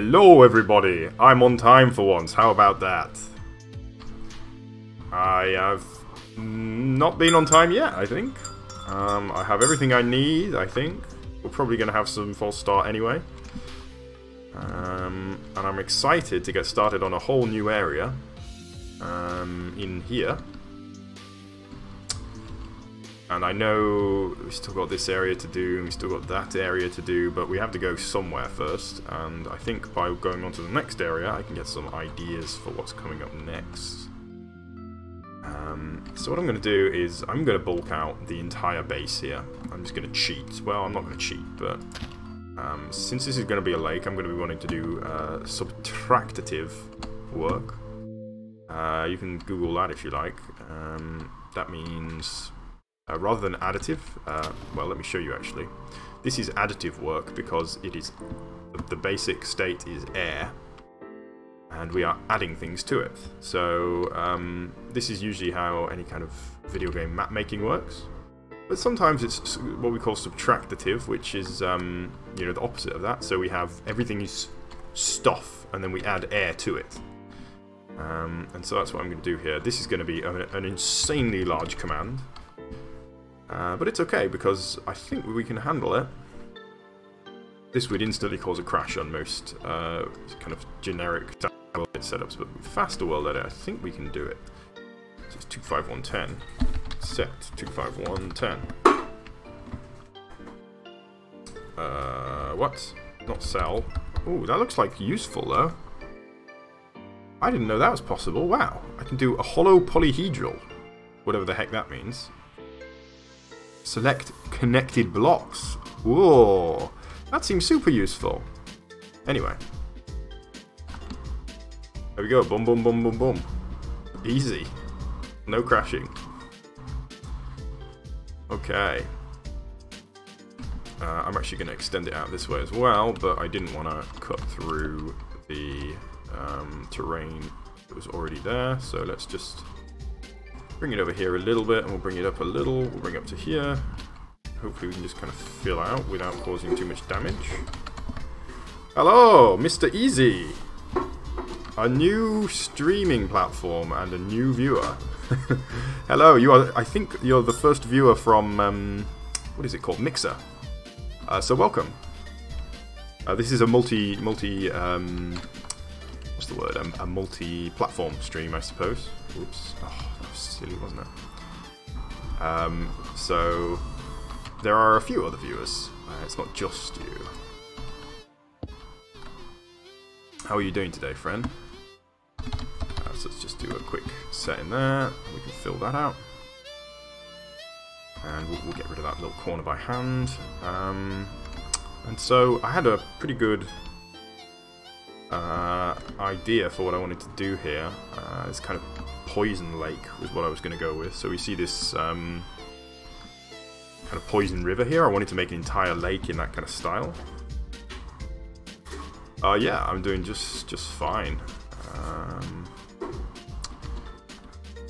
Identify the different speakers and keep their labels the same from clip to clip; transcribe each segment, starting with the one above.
Speaker 1: Hello everybody! I'm on time for once, how about that? I have not been on time yet, I think. I have everything I need, I think. We're probably going to have some false start anyway. And I'm excited to get started on a whole new area in here. And I know we still got this area to do, and we still got that area to do, but we have to go somewhere first. And I think by going on to the next area, I can get some ideas for what's coming up next. So what I'm going to do is I'm going to bulk out the entire base here. I'm just going to cheat. Well, I'm not going to cheat, but since this is going to be a lake, I'm going to be wanting to do subtractive work. You can Google that if you like. That means... rather than additive, well, let me show you actually. This is additive work because it is the basic state is air, and we are adding things to it. So this is usually how any kind of video game map making works. But sometimes it's what we call subtractive, which is you know, the opposite of that. So we have everything is stuff, and then we add air to it. And so that's what I'm going to do here. This is going to be an insanely large command. But it's okay, because I think we can handle it. This would instantly cause a crash on most kind of generic world setups, but with faster world edit, I think we can do it. So it's 25110. Set 25110. What? Not cell. Ooh, that looks like useful though. I didn't know that was possible. Wow. I can do a hollow polyhedral. Whatever the heck that means. Select connected blocks. Whoa, that seems super useful. Anyway, there we go. Boom, boom, boom, boom, boom. Easy. No crashing. Okay. I'm actually going to extend it out this way as well, but I didn't want to cut through the terrain that was already there, so let's just bring it over here a little bit, and we'll bring it up a little. We'll bring it up to here. Hopefully we can just kind of fill out without causing too much damage. Hello, Mr. Easy! A new streaming platform and a new viewer. Hello, you are. I think you're the first viewer from what is it called? Mixer. So welcome. This is a what's the word? A multi-platform stream, I suppose. Oops. Oh, that was silly, wasn't it? So there are a few other viewers. It's not just you. How are you doing today, friend? So let's just do a quick set in there. We can fill that out. And we'll get rid of that little corner by hand. And so I had a pretty good idea for what I wanted to do here. This kind of poison lake was what I was going to go with. So we see this kind of poison river here. I wanted to make an entire lake in that kind of style. Yeah, I'm doing just fine.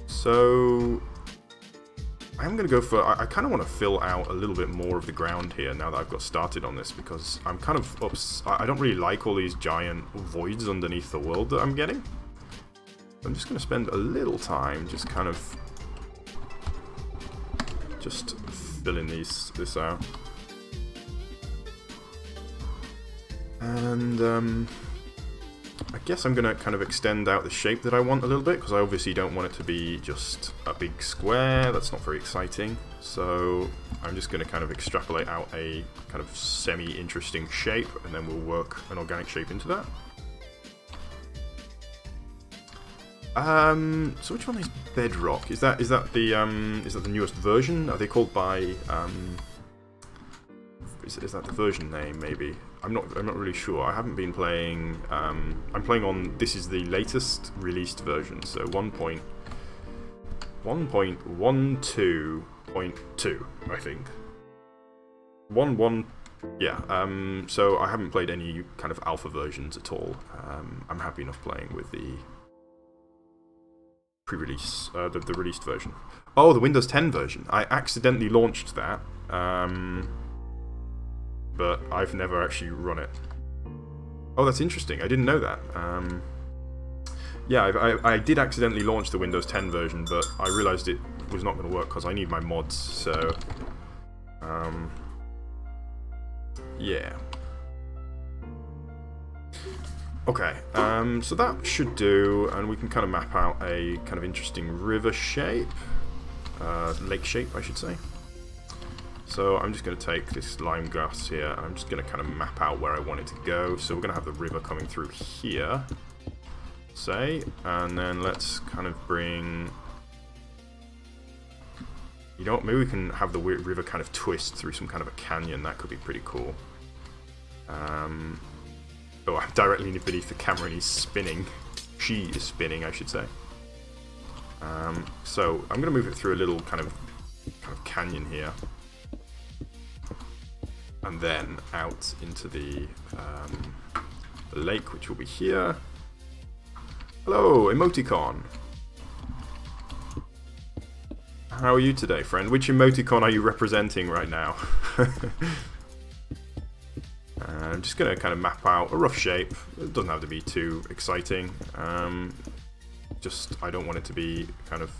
Speaker 1: So I'm going to go for... I kind of want to fill out a little bit more of the ground here now that I've got started on this, because I'm kind of... I don't really like all these giant voids underneath the world that I'm getting. I'm just going to spend a little time just kind of... just filling this out. And I guess I'm going to kind of extend out the shape that I want a little bit, because I obviously don't want it to be just a big square. That's not very exciting. So I'm just going to kind of extrapolate out a kind of semi-interesting shape, and then we'll work an organic shape into that. So which one is Bedrock? Is that the newest version? Are they called by is that the version name? Maybe I'm not really sure. I haven't been playing. I'm playing on. This is the latest released version, so 1.12.2, I think. 1.1. Yeah. So I haven't played any kind of alpha versions at all. I'm happy enough playing with the pre-release, the released version. Oh, the Windows 10 version. I accidentally launched that. But I've never actually run it. Oh, that's interesting. I didn't know that. Yeah, I did accidentally launch the Windows 10 version, but I realized it was not going to work because I need my mods, so... yeah. Okay, so that should do, and we can kind of map out a kind of interesting river shape. Lake shape, I should say. So I'm just going to take this lime grass here, and I'm just going to kind of map out where I want it to go. So we're going to have the river coming through here, say, and then let's kind of bring... You know what, maybe we can have the river kind of twist through some kind of a canyon. That could be pretty cool. Oh, I'm directly beneath the camera and he's spinning. She is spinning, I should say. So I'm going to move it through a little kind of canyon here. And then out into the lake, which will be here. Hello, emoticon. How are you today, friend? Which emoticon are you representing right now? I'm just going to kind of map out a rough shape. It doesn't have to be too exciting. Just, I don't want it to be kind of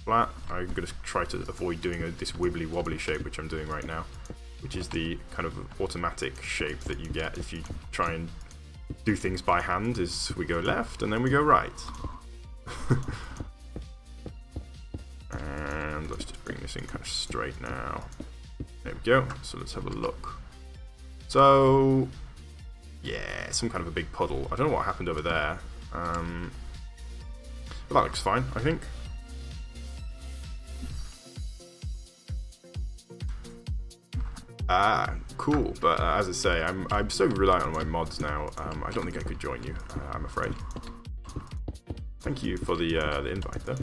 Speaker 1: flat. I'm going to try to avoid doing this wibbly wobbly shape, which I'm doing right now, which is the kind of automatic shape that you get if you try and do things by hand, is we go left and then we go right. And let's just bring this in kind of straight now. There we go. So let's have a look. So, yeah, some kind of a big puddle. I don't know what happened over there. But that looks fine, I think. Ah, cool. But as I say, I'm so reliant on my mods now. I don't think I could join you, I'm afraid. Thank you for the invite, though.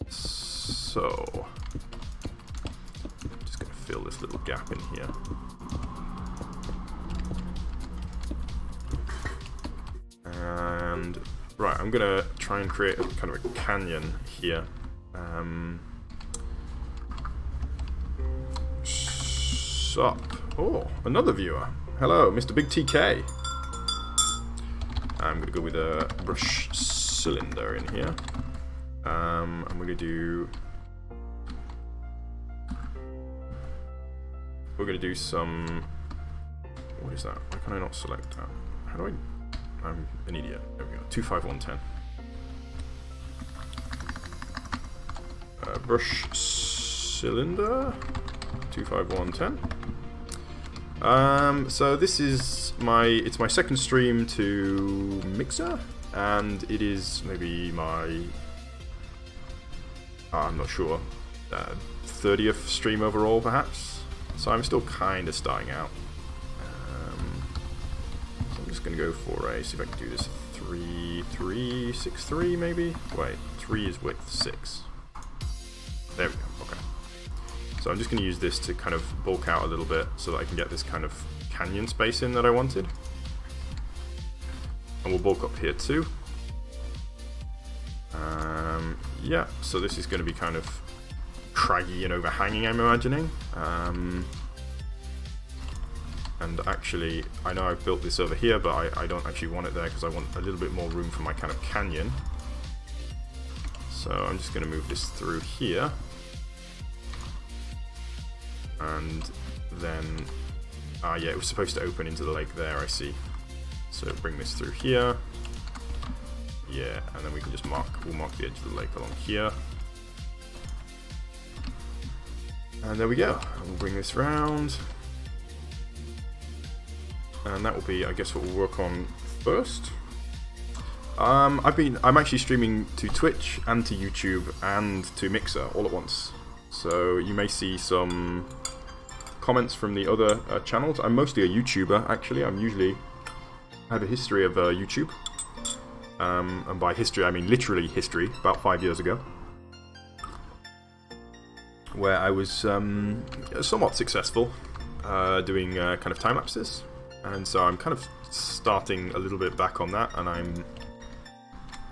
Speaker 1: So, just going to fill this little gap in here. And, right, I'm going to try and create a kind of a canyon here. Sup? Oh, another viewer. Hello, Mr. Big TK. I'm going to go with a brush cylinder in here. I'm going to do... We're going to do some... What is that? Why can I not select that? How do I... I'm an idiot. There we go. 25110. Brush cylinder. 25110. So this is it's my second stream to Mixer, and it is maybe my... I'm not sure, 30th stream overall, perhaps. So I'm still kind of starting out. So I'm just going to go for a, see if I can do this 3, 6, 3 maybe? Wait, 3 is width 6. There we go, okay. So I'm just going to use this to kind of bulk out a little bit so that I can get this kind of canyon space in that I wanted. And we'll bulk up here too. Yeah, so this is going to be kind of craggy and overhanging, I'm imagining. And actually, I know I've built this over here, but I don't actually want it there because I want a little bit more room for my kind of canyon. So I'm just going to move this through here. And then, yeah, it was supposed to open into the lake there, I see. So bring this through here. Yeah, and then we can just we'll mark the edge of the lake along here. And there we go. And we'll bring this round. And that will be, I guess, what we'll work on first. I'm actually streaming to Twitch and to YouTube and to Mixer all at once. So you may see some comments from the other channels. I'm mostly a YouTuber, actually. I have a history of YouTube. And by history, I mean literally history, about 5 years ago. Where I was somewhat successful doing kind of time lapses. And so I'm kind of starting a little bit back on that, and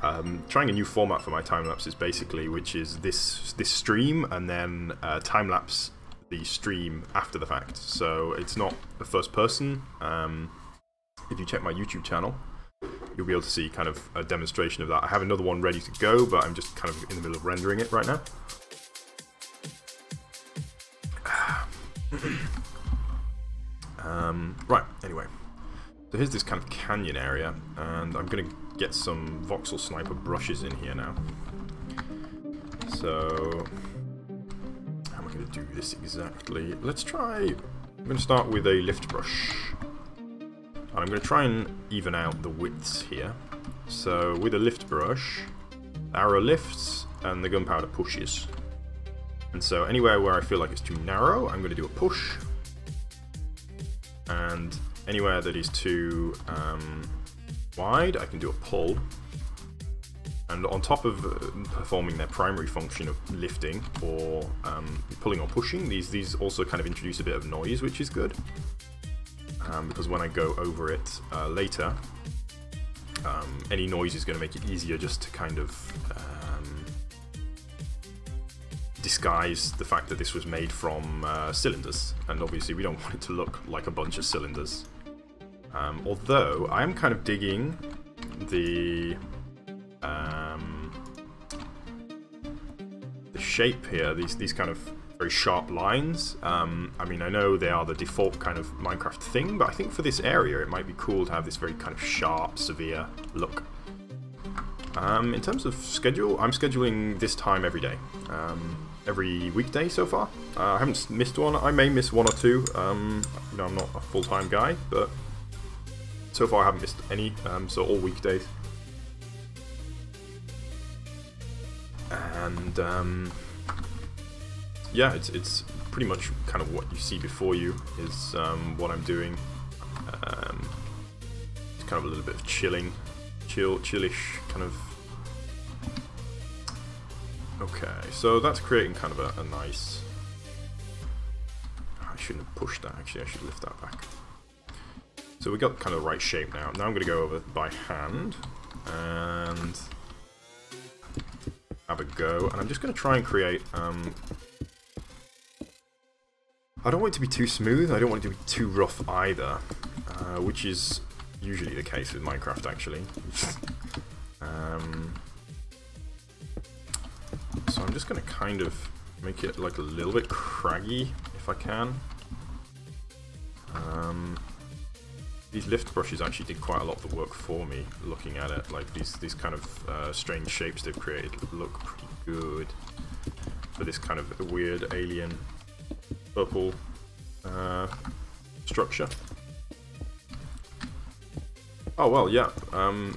Speaker 1: I'm trying a new format for my time lapses, basically, which is this stream and then time lapse the stream after the fact. So it's not the first person. if you check my YouTube channel, you'll be able to see kind of a demonstration of that. I have another one ready to go, but I'm just kind of in the middle of rendering it right now. Right, anyway. So here's this kind of canyon area, and I'm going to get some voxel sniper brushes in here now. So, how am I going to do this exactly? Let's try, I'm going to start with a lift brush. And I'm going to try and even out the widths here. So with a lift brush, the arrow lifts and the gunpowder pushes. And so anywhere where I feel like it's too narrow, I'm going to do a push. And anywhere that is too wide, I can do a pull. And on top of performing their primary function of lifting or pulling or pushing, these also kind of introduce a bit of noise, which is good. Because when I go over it later, any noise is going to make it easier just to kind of disguise the fact that this was made from cylinders, and obviously we don't want it to look like a bunch of cylinders. Although I am kind of digging the shape here, these kind of very sharp lines. I mean, I know they are the default kind of Minecraft thing, but I think for this area it might be cool to have this very kind of sharp, severe look. In terms of schedule, I'm scheduling this time every day. Every weekday so far. I haven't missed one. I may miss one or two. You know, I'm not a full-time guy, but so far I haven't missed any, so all weekdays. And yeah, it's pretty much kind of what you see before you is what I'm doing. It's kind of a little bit of chillish kind of. Okay, so that's creating kind of a nice. I shouldn't have pushed that. Actually, I should lift that back. So we got kind of the right shape now. Now I'm going to go over by hand and have a go, and I'm just going to try and create. I don't want it to be too smooth. I don't want it to be too rough either, which is usually the case with Minecraft, actually. So I'm just going to kind of make it like a little bit craggy, if I can. These lift brushes actually did quite a lot of the work for me, looking at it. Like these kind of strange shapes they've created look pretty good for this kind of weird alien purple structure. Oh well, yeah,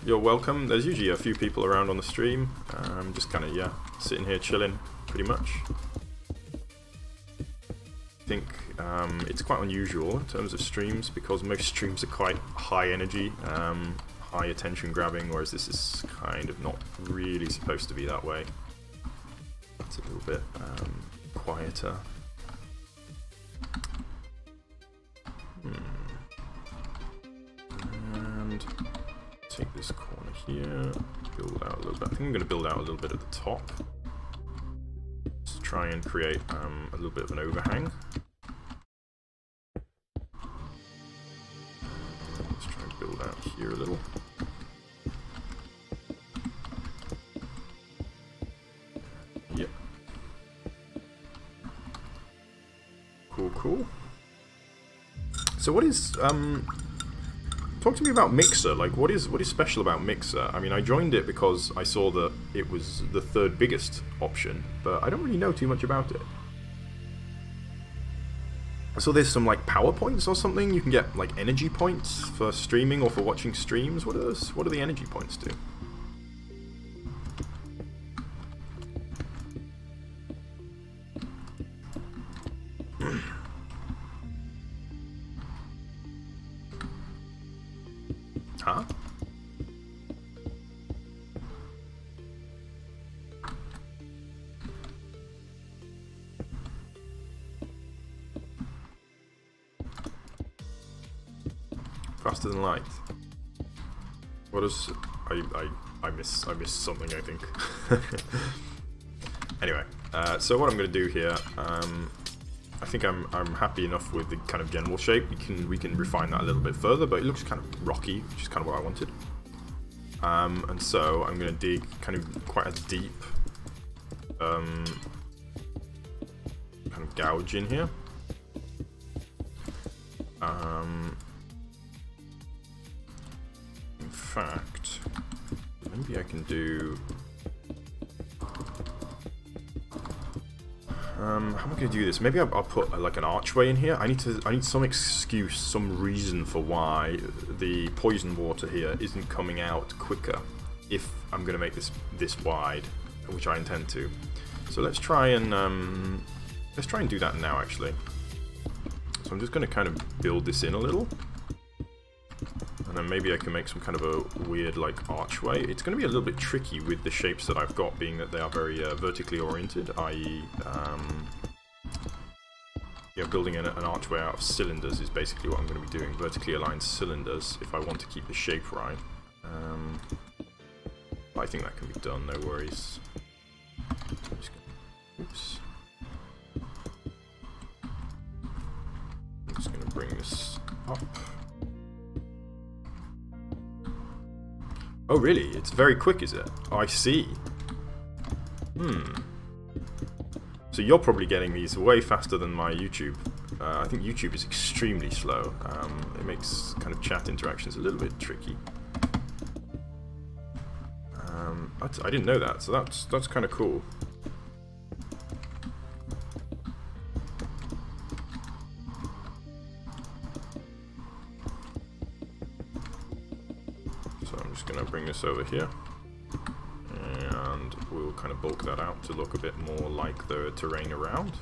Speaker 1: you're welcome. There's usually a few people around on the stream. Just kind of, yeah, sitting here chilling, pretty much. I think it's quite unusual in terms of streams, because most streams are quite high energy, high attention grabbing, whereas this is kind of not really supposed to be that way. It's a little bit quieter. And take this corner here, build out a little bit. I think I'm going to build out a little bit at the top. Just try and create a little bit of an overhang. Let's try and build out here a little. Yep. Cool, cool. So what is talk to me about Mixer. Like, what is special about Mixer? I mean, I joined it because I saw that it was the third biggest option, but I don't really know too much about it. So there's some like power points or something. You can get like energy points for streaming or for watching streams. What are those? What do the energy points do? Huh? Faster than light. What is? I miss something, I think. Anyway, so what I'm going to do here, I think I'm happy enough with the kind of general shape. We can refine that a little bit further, but it looks kind of rocky, which is kind of what I wanted. And so I'm going to dig kind of quite a deep kind of gouge in here. In fact, maybe I can do. How am I going to do this? Maybe I'll put like an archway in here. I need some excuse, some reason for why the poison water here isn't coming out quicker if I'm going to make this wide, which I intend to. So let's try and do that now, actually. So I'm just going to kind of build this in a little, and then maybe I can make some kind of a weird like archway. It's going to be a little bit tricky with the shapes that I've got, being that they are very vertically oriented, i.e. Yeah, building an archway out of cylinders is basically what I'm going to be doing. Vertically aligned cylinders, if I want to keep the shape right. I think that can be done, no worries. Oops. I'm just going to bring this up. Oh really? It's very quick, is it? Oh, I see. So you're probably getting these way faster than my YouTube. I think YouTube is extremely slow. It makes kind of chat interactions a little bit tricky. I didn't know that, so that's kind of cool. So I'm just going to bring this over here, and we'll kind of bulk that out to look a bit more like the terrain around.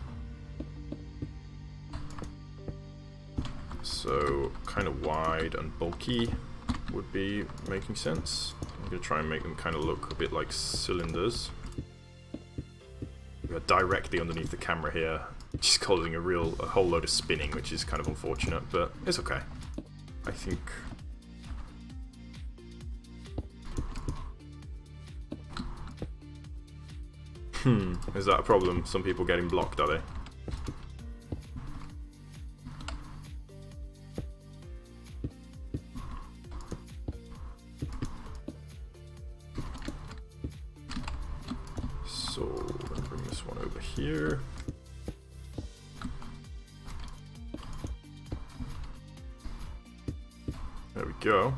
Speaker 1: So kind of wide and bulky would be making sense. I'm going to try and make them kind of look a bit like cylinders. We are directly underneath the camera here, which is causing a whole load of spinning, which is kind of unfortunate, but it's okay. I think. Is that a problem? Some people getting blocked, are they? So, I'm gonna bring this one over here. There we go.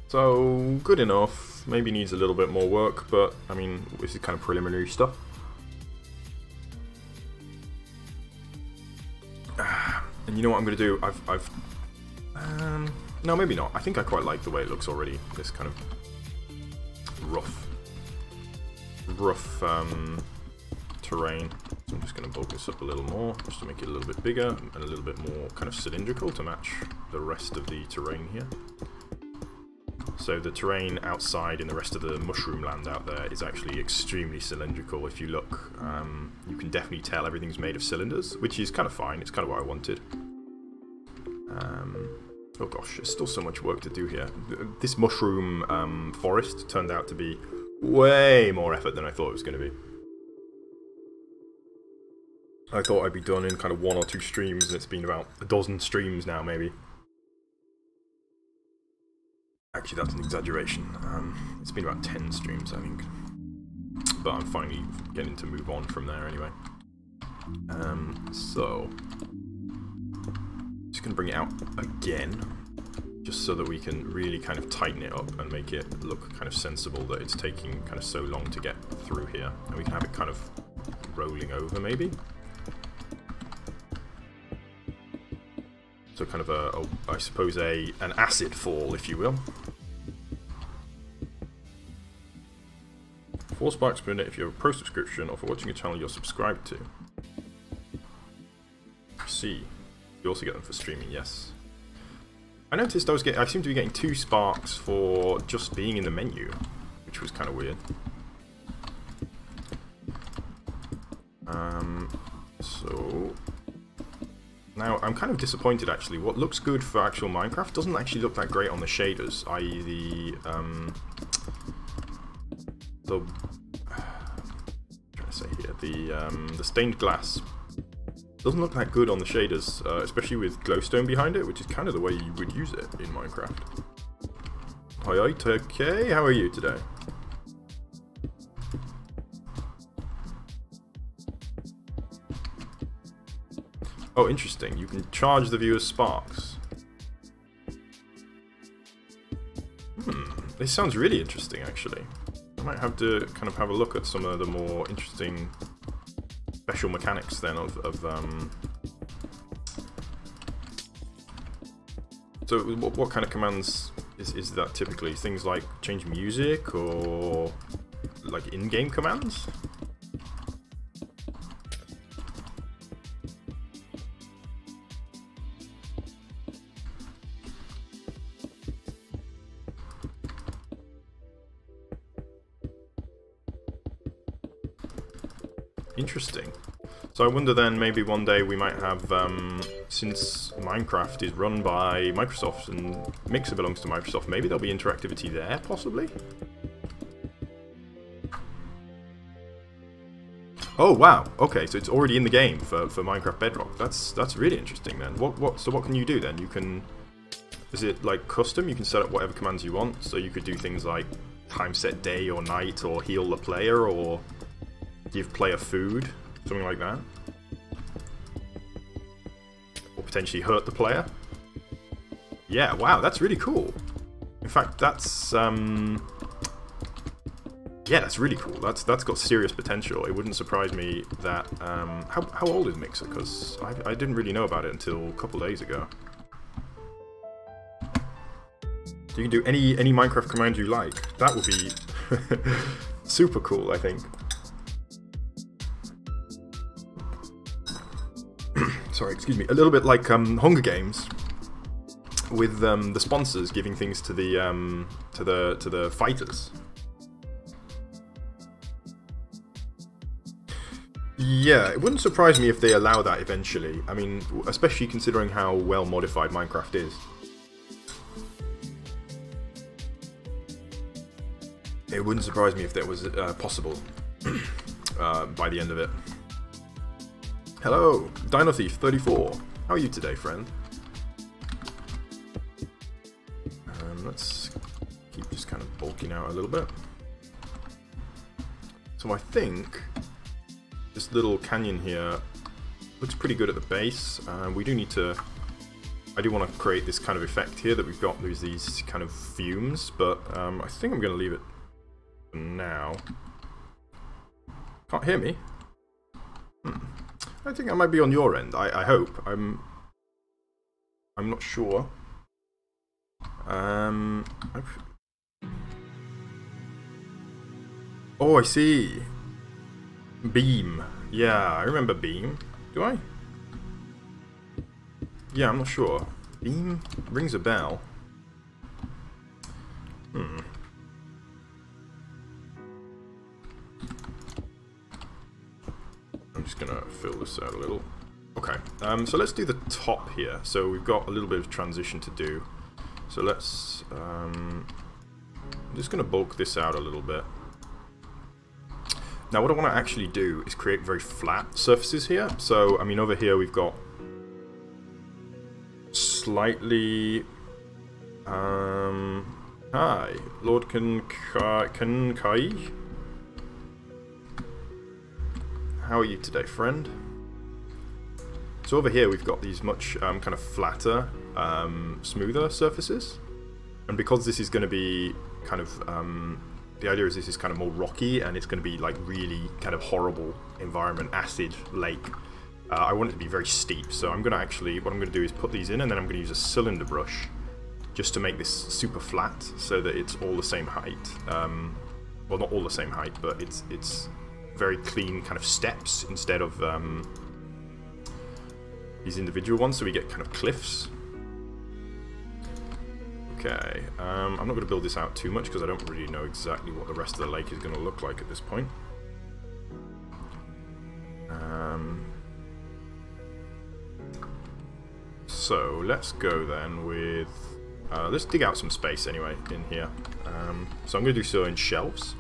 Speaker 1: So, good enough. Maybe needs a little bit more work, but I mean, this is kind of preliminary stuff. And you know what I'm going to do? No, maybe not. I think I quite like the way it looks already. This kind of rough terrain. So I'm just going to bulk this up a little more, just to make it a little bit bigger and a little bit more kind of cylindrical to match the rest of the terrain here. So the terrain outside in the rest of the mushroom land out there is actually extremely cylindrical. If you look, you can definitely tell everything's made of cylinders, which is kind of fine. It's kind of what I wanted. Oh gosh, there's still so much work to do here. This mushroom forest turned out to be way more effort than I thought it was going to be. I thought I'd be done in kind of 1 or 2 streams, and it's been about a dozen streams now, maybe. Actually, that's an exaggeration. It's been about 10 streams, I think. But I'm finally getting to move on from there anyway. So, just going to bring it out again, just so that we can really kind of tighten it up and make it look kind of sensible that it's taking kind of so long to get through here. And we can have it kind of rolling over, maybe. So kind of I suppose an acid fall, if you will. 4 sparks per minute if you have a pro subscription or for watching a channel you're subscribed to. See, you also get them for streaming, yes. I noticed I seem to be getting 2 sparks for just being in the menu, which was kind of weird. So now I'm kind of disappointed actually. What looks good for actual Minecraft doesn't actually look that great on the shaders, i.e. the stained glass doesn't look that good on the shaders, especially with glowstone behind it, which is kind of the way you would use it in Minecraft. Alright, okay, how are you today? Oh, interesting. You can charge the viewer's sparks. This sounds really interesting, actually. I might have to kind of have a look at some of the more interesting special mechanics then So what kind of commands is that typically? Things like change music or like in-game commands? Interesting. So I wonder then, maybe one day we might have, since Minecraft is run by Microsoft and Mixer belongs to Microsoft, maybe there'll be interactivity there, possibly? Oh wow, okay, so it's already in the game for Minecraft Bedrock. That's really interesting then. So what can you do then? You can... Is it like custom? You can set up whatever commands you want, so you could do things like time set day or night, or heal the player, or give player food, something like that. Or potentially hurt the player. Yeah, wow, that's really cool. In fact, that's yeah, that's really cool. That's got serious potential. It wouldn't surprise me that how old is Mixer? Because I didn't really know about it until a couple days ago. You can do any Minecraft command you like. That would be super cool, I think. Sorry, excuse me. A little bit like Hunger Games, with the sponsors giving things to the fighters. Yeah, it wouldn't surprise me if they allow that eventually. I mean, especially considering how well modified Minecraft is. It wouldn't surprise me if that was possible by the end of it. Hello, Dino Thief 34. How are you today, friend? Let's keep just kind of bulking out a little bit. So I think this little canyon here looks pretty good at the base. We do need to... I do want to create this kind of effect here that we've got these kind of fumes, but I think I'm going to leave it for now. Can't hear me? I think I might be on your end. I hope. I'm not sure. Oh, I see. Beam. Yeah, I remember Beam. Do I? Yeah, I'm not sure. Beam rings a bell. I'm just gonna fill this out a little. Okay, so let's do the top here. So we've got a little bit of transition to do. So let's, I'm just gonna bulk this out a little bit. Now what I want to actually do is create very flat surfaces here. So, I mean, over here we've got slightly, hi, Lord Kai. How are you today, friend? So over here we've got these much kind of flatter, smoother surfaces. And because this is going to be kind of, the idea is this is kind of more rocky and it's going to be like really kind of horrible environment, acid lake. I want it to be very steep, so I'm going to actually, what I'm going to do is put these in and then I'm going to use a cylinder brush just to make this super flat so that it's all the same height. Well, not all the same height, but it's very clean kind of steps instead of these individual ones, so we get kind of cliffs. Okay, I'm not going to build this out too much because I don't really know exactly what the rest of the lake is going to look like at this point. So let's go then with, let's dig out some space anyway in here. So I'm going to do so in shelves.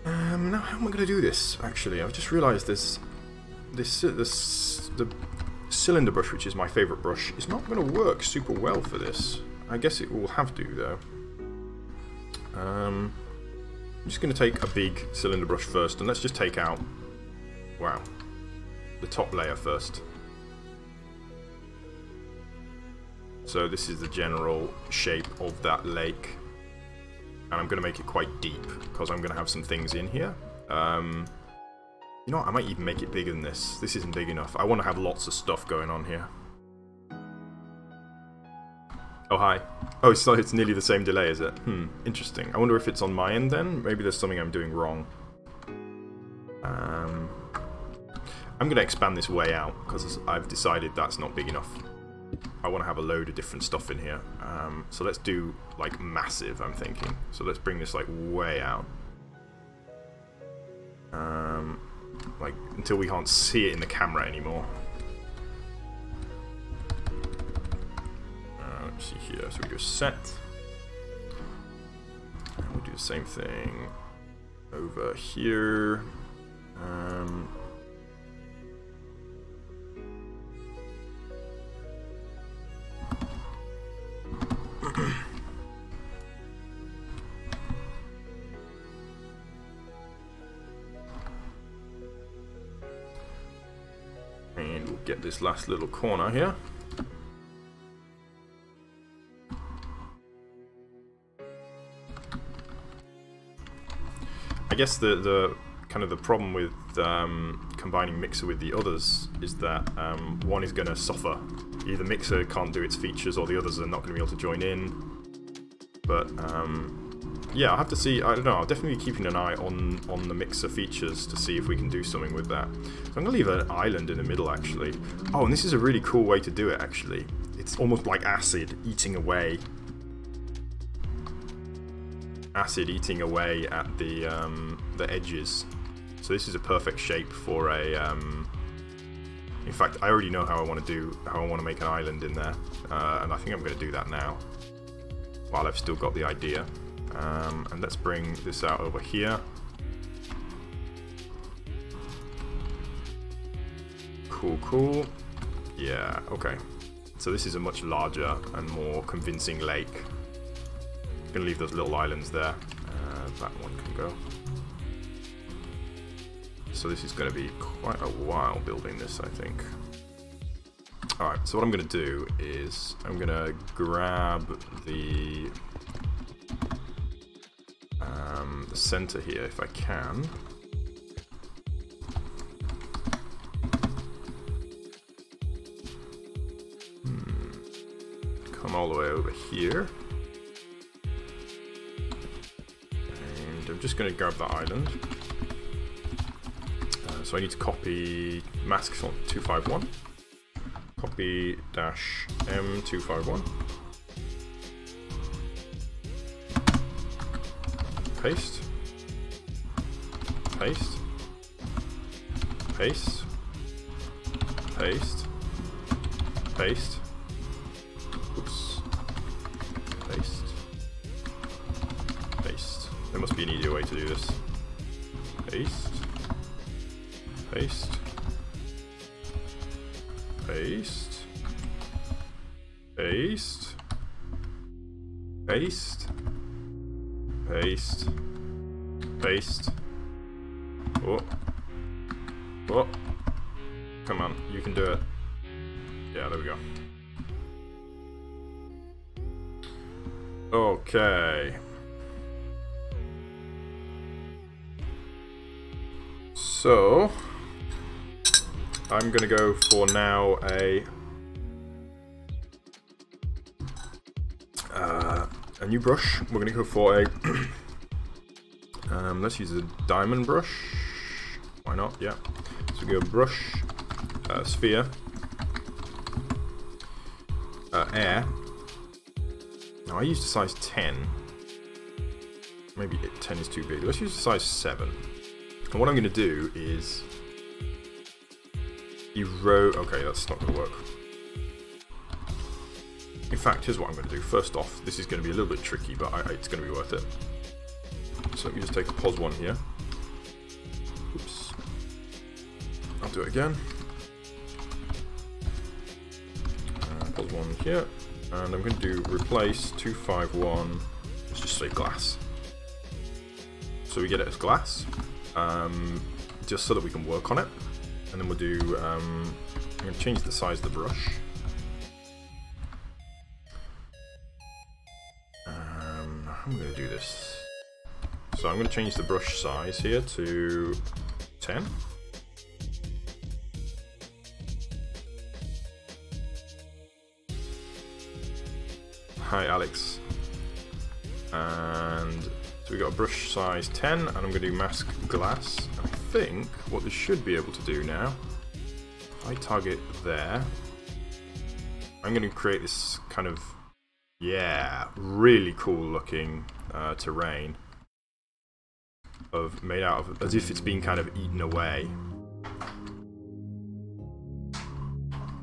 Speaker 1: Now how am I going to do this actually? I've just realised there's the cylinder brush, which is my favourite brush, is not going to work super well for this. I guess it will have to, though. I'm just going to take a big cylinder brush first, and let's just take out, wow, the top layer first. So this is the general shape of that lake, and I'm going to make it quite deep because I'm going to have some things in here. You know what, I might even make it bigger than this. This isn't big enough. I want to have lots of stuff going on here. Oh, hi. Oh, it's nearly the same delay, is it? Interesting. I wonder if it's on my end then? Maybe there's something I'm doing wrong. I'm going to expand this way out because I've decided that's not big enough. I want to have a load of different stuff in here. So let's do, like, massive, I'm thinking. So let's bring this, like, way out. Like, until we can't see it in the camera anymore. Let's see here. So we do a set. And we'll do the same thing over here. And we'll get this last little corner here. I guess the kind of the problem with combining Mixer with the others is that one is going to suffer. Either Mixer can't do its features, or the others are not going to be able to join in. But yeah, I'll have to see. I don't know. I'll definitely be keeping an eye on the Mixer features to see if we can do something with that. So I'm going to leave an island in the middle, actually. Oh, and this is a really cool way to do it, actually. It's almost like acid eating away. Acid eating away at the edges. So this is a perfect shape for a. In fact, I already know how I want to make an island in there, and I think I'm going to do that now, while I've still got the idea. And let's bring this out over here. Cool, cool. Yeah, okay. So this is a much larger and more convincing lake. I'm going to leave those little islands there. That one can go. So this is going to be quite a while building this, I think. Alright, so what I'm going to do is I'm going to grab the center here if I can. Come all the way over here. And I'm just going to grab that island. So I need to copy masks on 251. Copy dash M251. Paste. Paste. Paste. Paste. Paste. Oops. Paste. Paste. There must be an easier way to do this. Paste. Paste. Paste. Paste. Paste. Paste. Paste. Oh. Oh. Come on, you can do it. Yeah, there we go. Okay. So I'm gonna go for now a new brush. We're gonna go for a let's use a diamond brush. Why not? Yeah. So we go brush, sphere, air. Now I used a size 10. Maybe 10 is too big. Let's use a size 7. And what I'm gonna do is okay, that's not going to work. In fact, here's what I'm going to do. First off, this is going to be a little bit tricky, but it's going to be worth it. So let me just take a pos one here. Oops. I'll do it again. Put one here, and I'm going to do replace 251. Let's just say glass. So we get it as glass, just so that we can work on it. And then we'll do. I'm going to change the size of the brush. I'm going to do this. So I'm going to change the brush size here to 10. Hi Alex. And so we got a brush size 10, and I'm going to do mask glass. I think what this should be able to do now, if I target there, I'm going to create this kind of, yeah, really cool looking terrain made out of, as if it's been kind of eaten away.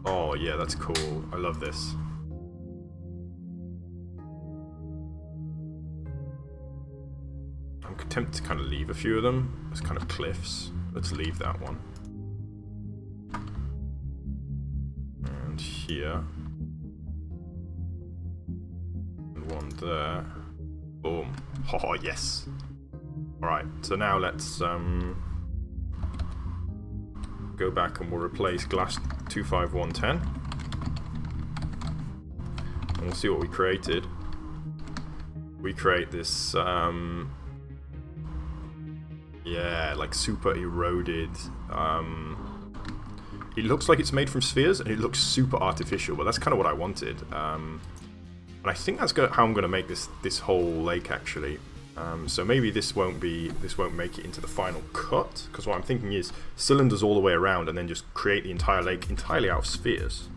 Speaker 1: Oh yeah, that's cool. I love this. I'm tempted to kind of leave a few of them as kind of cliffs. Let's leave that one. And here. And one there. Boom. Oh, yes. Alright, so now let's go back and we'll replace glass 25110. And we'll see what we created. We create this yeah, like super eroded. It looks like it's made from spheres, and it looks super artificial, but that's kind of what I wanted. And I think that's how I'm going to make this whole lake actually. So maybe this won't make it into the final cut, because what I'm thinking is cylinders all the way around, and then just create the entire lake entirely out of spheres.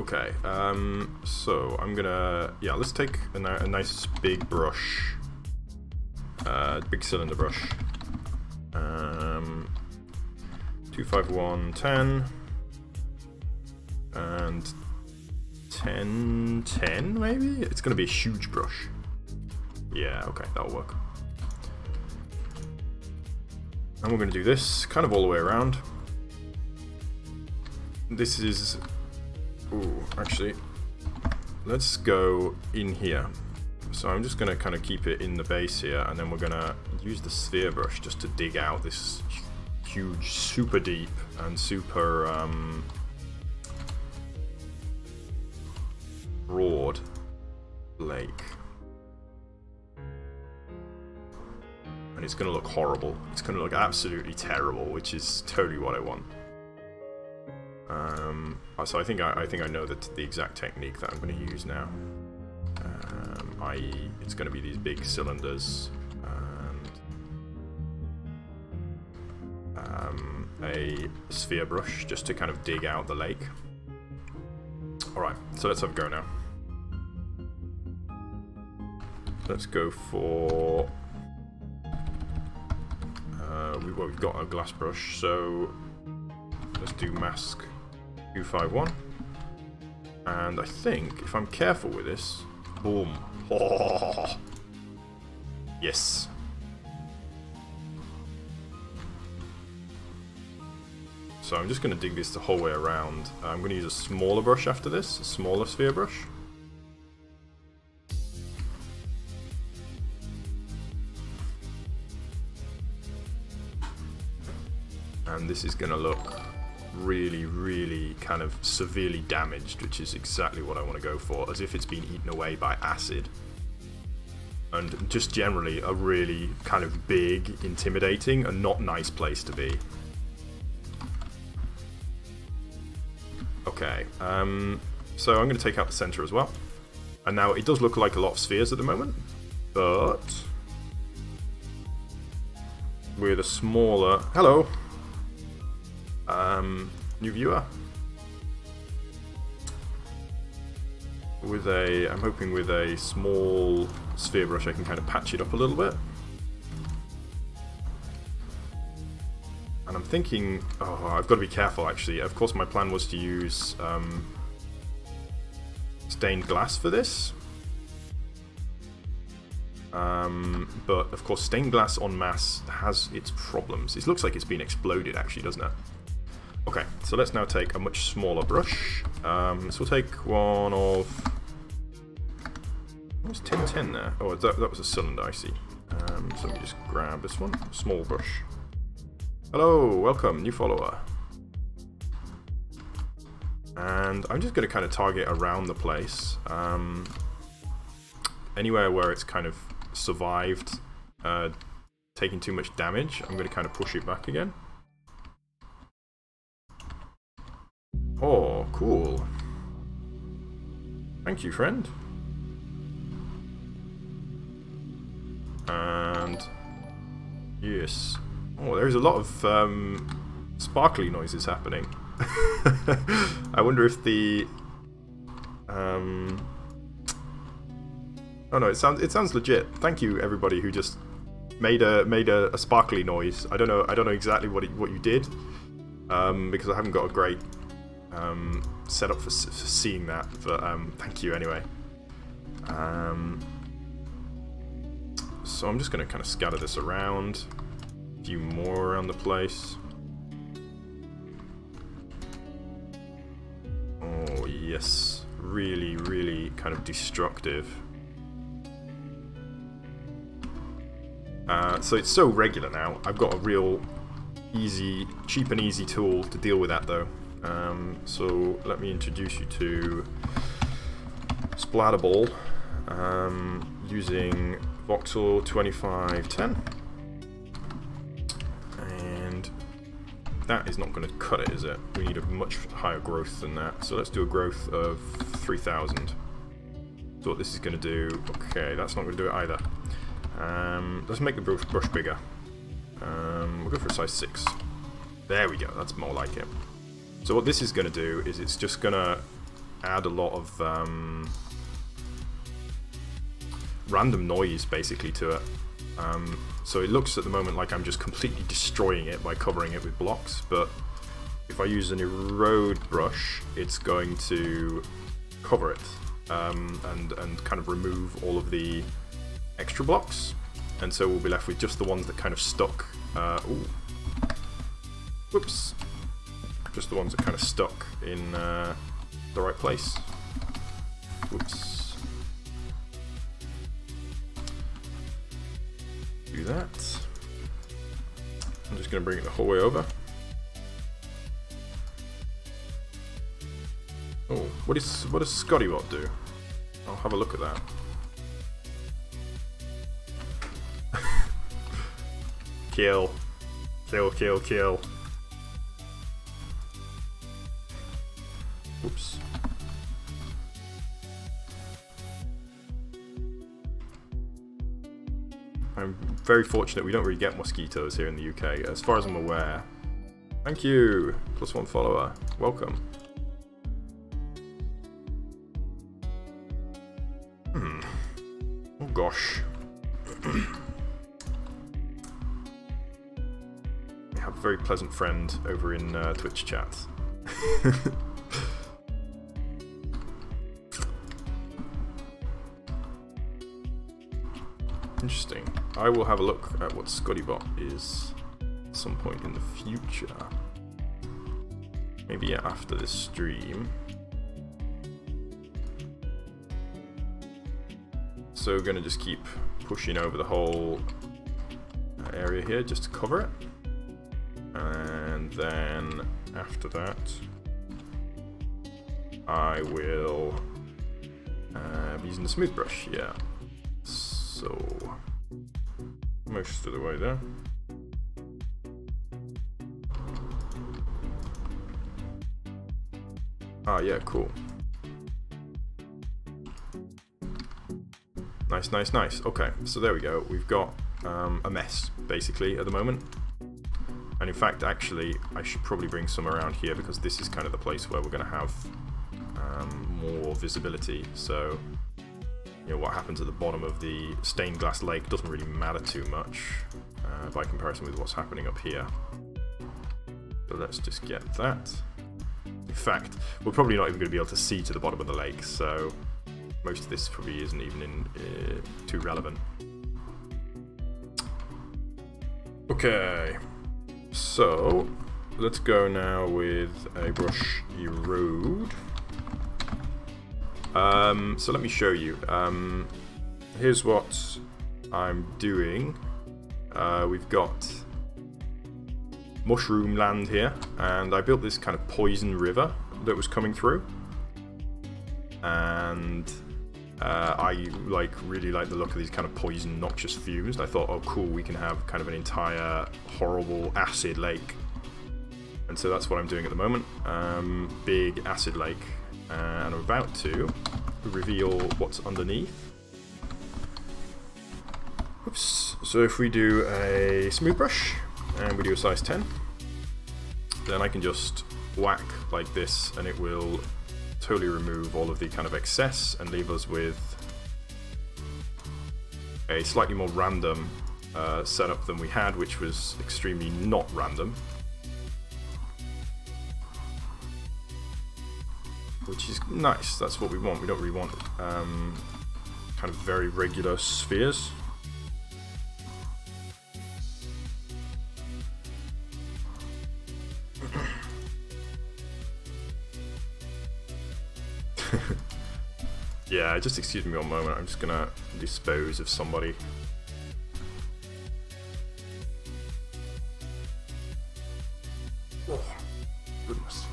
Speaker 1: Okay, so I'm gonna, yeah, let's take a nice big brush, big cylinder brush, 251, 10, and 10, 10 maybe? It's gonna be a huge brush. Yeah, okay, that'll work. And we're gonna do this kind of all the way around. This is, ooh, actually, let's go in here. So I'm just going to kind of keep it in the base here, and then we're going to use the sphere brush just to dig out this huge, super deep and super broad lake. And it's going to look horrible. It's going to look absolutely terrible, which is totally what I want. So I think I know the exact technique that I'm going to use now. I.e., it's going to be these big cylinders and a sphere brush just to kind of dig out the lake. Alright, so let's have a go now. Let's go for... we've got a glass brush, so let's do mask 251. And I think, if I'm careful with this, boom. Oh. Yes. So I'm just going to dig this the whole way around. I'm going to use a smaller brush after this, a smaller sphere brush. And this is going to look really, really kind of severely damaged, which is exactly what I want to go for, as if it's been eaten away by acid. And just generally a really kind of big, intimidating, and not nice place to be. Okay, so I'm going to take out the center as well. And now it does look like a lot of spheres at the moment, but with a smaller... Hello! New viewer. I'm hoping with a small sphere brush I can kind of patch it up a little bit. And I'm thinking, oh, I've got to be careful actually. Of course my plan was to use stained glass for this. But of course stained glass en masse has its problems. It looks like it's been exploded actually, doesn't it? Okay, so let's now take a much smaller brush. So we'll take one of... What was 1010 there? Oh, that was a cylinder, I see. So let me just grab this one. Small brush. Hello, welcome, new follower. And I'm just going to kind of target around the place. Anywhere where it's kind of survived taking too much damage, I'm going to kind of push it back again. Oh, cool. Thank you, friend. And yes. Oh, there's a lot of sparkly noises happening. I wonder if the oh no, it sounds legit. Thank you everybody who just made a sparkly noise. I don't know exactly what you did, because I haven't got a great setup for seeing that, but thank you anyway. So I'm just going to kind of scatter this around, a few more around the place. Oh yes, really, really kind of destructive. So it's so regular now. I've got a real cheap and easy tool to deal with that though. So let me introduce you to Splatterball using Voxel 2510, and that is not going to cut it, is it? We need a much higher growth than that, so let's do a growth of 3000. So what this is going to do, okay, that's not going to do it either. Let's make the brush bigger. We'll go for a size 6. There we go, that's more like it. So what this is going to do is it's just going to add a lot of random noise basically to it. So it looks at the moment like I'm just completely destroying it by covering it with blocks, but if I use an erode brush, it's going to cover it and kind of remove all of the extra blocks, and so we'll be left with just the ones that kind of stuck. Ooh. Whoops. Just the ones that kind of stuck in the right place. Whoops. Do that. I'm just going to bring it the whole way over. Oh, what does Scottybot do? I'll have a look at that. Kill. Kill, kill, kill. Whoops. I'm very fortunate we don't really get mosquitoes here in the UK, as far as I'm aware. Thank you! +1 follower. Welcome. Oh gosh. We have a very pleasant friend over in Twitch chat. Interesting. I will have a look at what Scottybot is at some point in the future. Maybe after this stream. So we're going to just keep pushing over the whole area here just to cover it. And then after that, I will be using the smooth brush, yeah. So, most of the way there. Ah, yeah, cool. Nice, nice, nice. Okay, so there we go. We've got a mess, basically, at the moment. And in fact, actually, I should probably bring some around here because this is kind of the place where we're going to have more visibility. So, you know, what happens at the bottom of the stained glass lake doesn't really matter too much by comparison with what's happening up here. So let's just get that. In fact, we're probably not even going to be able to see to the bottom of the lake, so most of this probably isn't even too relevant. Okay, so let's go now with a brush erode. So let me show you. Here's what I'm doing. We've got mushroom land here, and I built this kind of poison river that was coming through, and I really like the look of these kind of poison noxious fumes, and I thought, oh cool, we can have kind of an entire horrible acid lake. And so that's what I'm doing at the moment. Big acid lake, and I'm about to reveal what's underneath. Oops. So if we do a smooth brush and we do a size 10, then I can just whack like this and it will totally remove all of the kind of excess and leave us with a slightly more random setup than we had, which was extremely not random. Which is nice, that's what we want. We don't really want kind of very regular spheres. Yeah, just excuse me one moment, I'm just gonna dispose of somebody. Oh, goodness.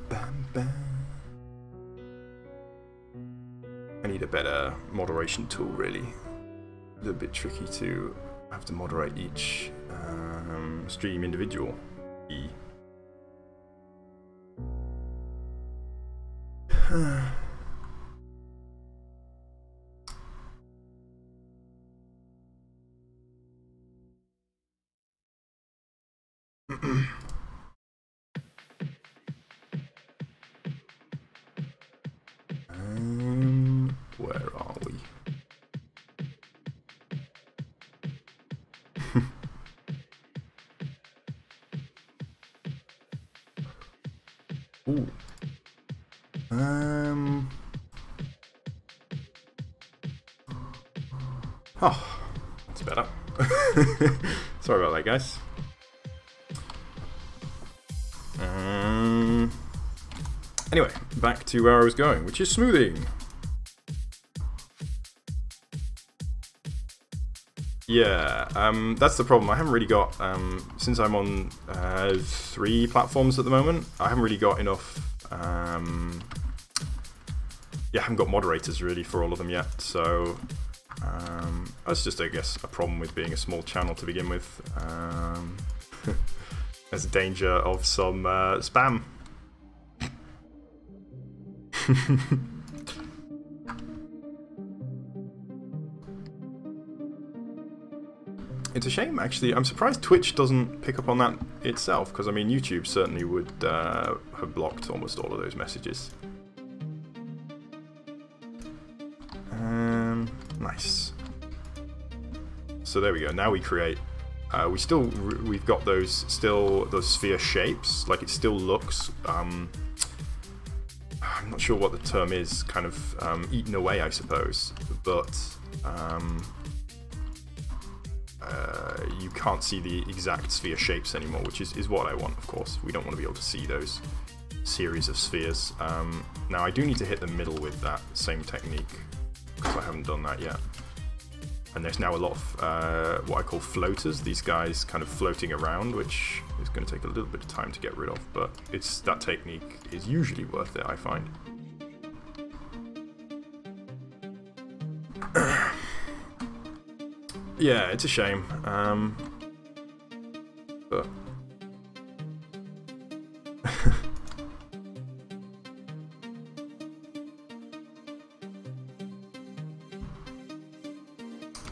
Speaker 1: Bam, bam. I need a better moderation tool, really. A little bit tricky to have to moderate each stream individual. Where are we? Ooh. Oh, that's better. Sorry about that, guys. Anyway, back to where I was going, which is smoothing. Yeah, that's the problem. I haven't really got, since I'm on 3 platforms at the moment, I haven't really got enough, yeah, I haven't got moderators really for all of them yet, so that's just, I guess, a problem with being a small channel to begin with. There's a danger of some spam. It's a shame, actually. I'm surprised Twitch doesn't pick up on that itself, because I mean YouTube certainly would have blocked almost all of those messages. Nice. So there we go. Now we create. We've got those sphere shapes. Like it still looks. I'm not sure what the term is. Kind of eaten away, I suppose. But you can't see the exact sphere shapes anymore, which is what I want, of course. We don't want to be able to see those series of spheres. Now I do need to hit the middle with that same technique, because I haven't done that yet. And there's now a lot of what I call floaters, these guys kind of floating around, which is going to take a little bit of time to get rid of, but that technique is usually worth it, I find. Yeah, it's a shame, but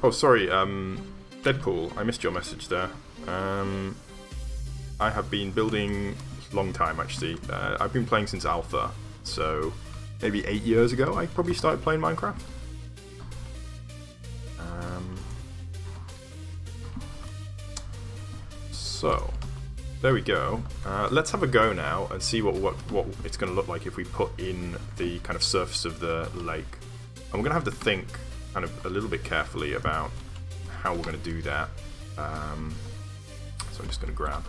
Speaker 1: oh, sorry, Deadpool, I missed your message there. I have been building a long time, actually. I've been playing since Alpha, so maybe 8 years ago I probably started playing Minecraft. So, there we go. Let's have a go now and see what it's going to look like if we put in the kind of surface of the lake. And we're going to have to think kind of a little bit carefully about how we're going to do that. So I'm just going to grab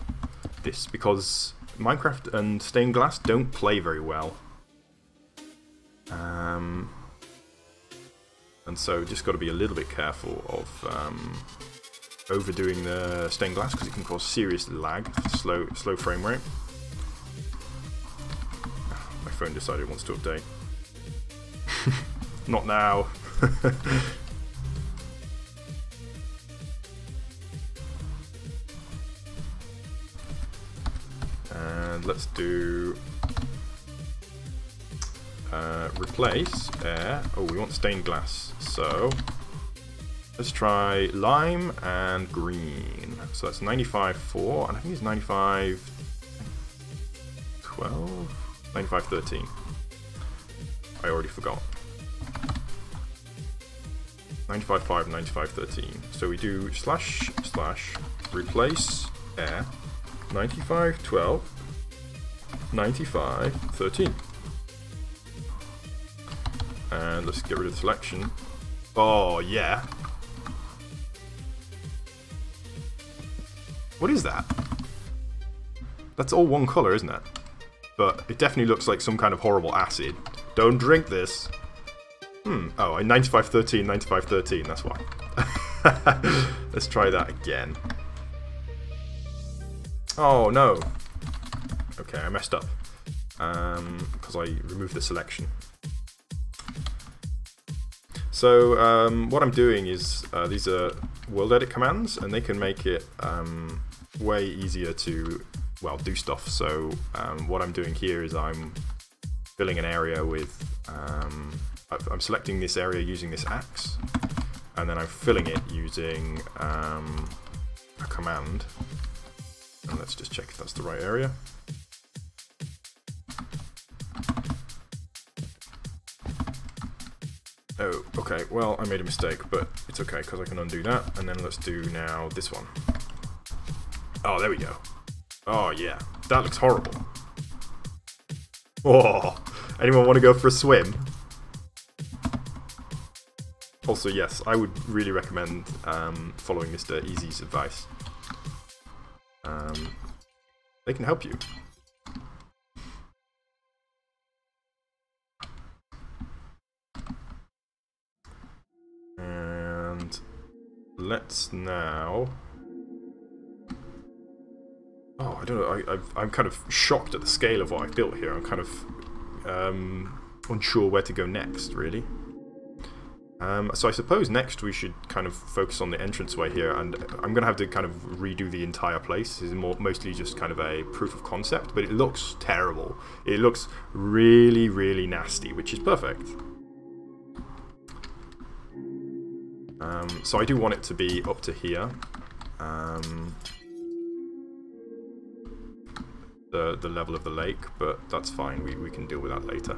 Speaker 1: this because Minecraft and stained glass don't play very well. And so just got to be a little bit careful of overdoing the stained glass because it can cause serious lag, slow frame rate. My phone decided it wants to update. Not now. And let's do replace air. Oh, we want stained glass, so let's try lime and green. So that's 95.4, and I think it's 95.12, 95.13. I already forgot. 95.5, 95.13. So we do slash replace air 95.12, 95.13. And let's get rid of the selection. Oh, yeah. What is that? That's all one colour, isn't it? But it definitely looks like some kind of horrible acid. Don't drink this. Oh, 95.13, 95.13, that's why. Let's try that again. Oh, no. Okay, I messed up. Because I removed the selection. So what I'm doing is these are world edit commands, and they can make it way easier to, well, do stuff. So what I'm doing here is I'm filling an area with, I'm selecting this area using this axe, and then I'm filling it using a command. And let's just check if that's the right area. Oh, okay, well, I made a mistake, but it's okay, because I can undo that. And then let's do now this one. Oh, there we go. Oh, yeah. That looks horrible. Oh, anyone want to go for a swim? Also, yes, I would really recommend following Mr. Easy's advice. They can help you. And let's now... Oh, I don't know, I'm kind of shocked at the scale of what I've built here. I'm kind of unsure where to go next, really. So I suppose next we should kind of focus on the entranceway here, and I'm going to have to kind of redo the entire place. This is mostly just kind of a proof of concept, but it looks terrible. It looks really, really nasty, which is perfect. So I do want it to be up to here. The level of the lake, but that's fine. We can deal with that later.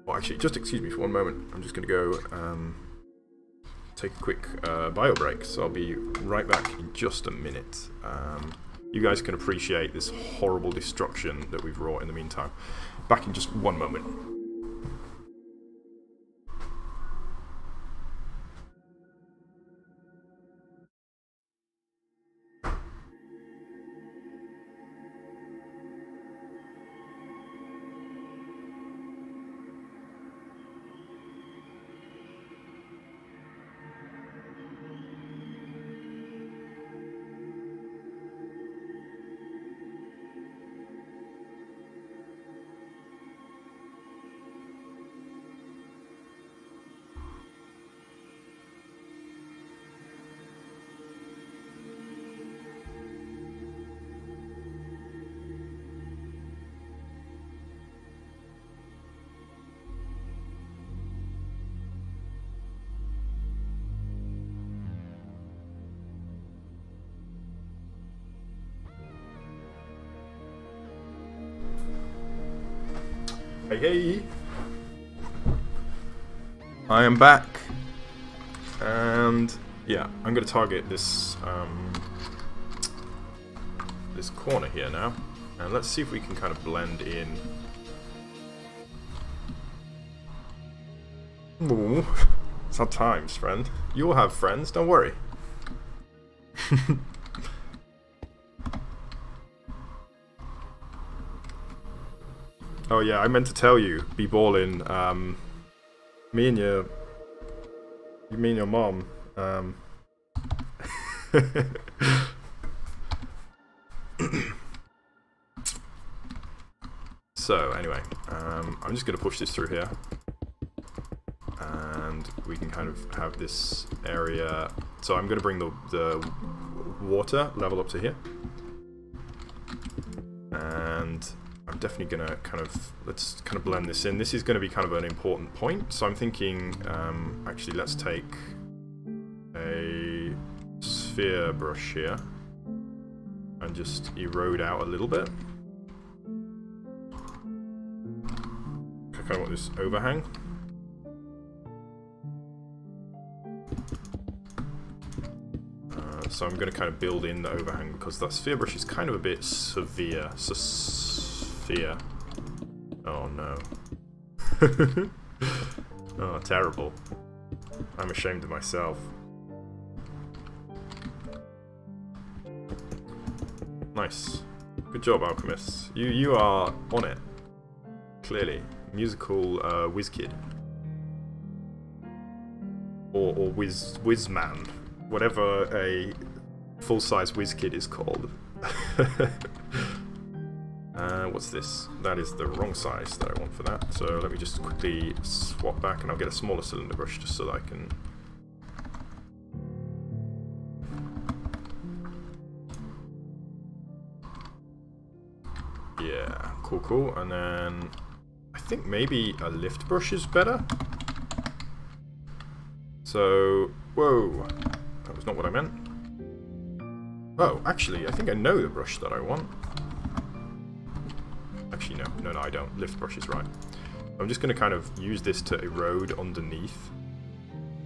Speaker 1: Well, actually, just excuse me for one moment. I'm just going to go take a quick bio break, so I'll be right back in just a minute. You guys can appreciate this horrible destruction that we've wrought in the meantime. Back in just one moment. Hey, I am back, and yeah, I'm going to target this this corner here now, and let's see if we can kind of blend in. Ooh, sad times, friend. You'll have friends, don't worry. Oh yeah, I meant to tell you, be balling. Me and your mom. So anyway, I'm just gonna push this through here, and we can kind of have this area. So I'm gonna bring the water level up to here, and I'm definitely gonna let's kind of blend this in. This is gonna be kind of an important point, so I'm thinking actually let's take a sphere brush here and just erode out a little bit. I kind of want this overhang. So I'm going to kind of build in the overhang because that sphere brush is kind of a bit severe. Sphere. Oh no. Oh, terrible. I'm ashamed of myself. Nice. Good job, alchemists. You are on it. Clearly. Musical whiz kid. Or whiz man. Whatever a full-size whiz kid is called. What's this? That is the wrong size that I want for that. So let me just quickly swap back and I'll get a smaller cylinder brush just so that I can... Yeah, cool. And then I think maybe a lift brush is better. So, whoa, that was not what I meant. Oh, actually, I think I know the brush that I want. Actually, no, I don't. Lift brush is right. I'm just going to kind of use this to erode underneath.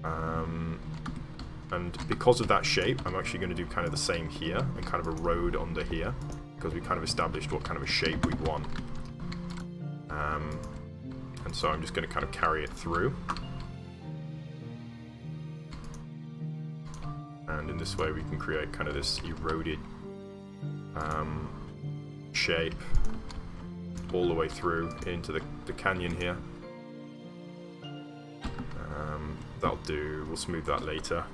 Speaker 1: And because of that shape, I'm actually going to do kind of the same here and kind of erode under here, because we kind of established what kind of a shape we want. And so I'm just going to kind of carry it through. And in this way we can create kind of this eroded shape all the way through into the canyon here. That'll do. We'll smooth that later.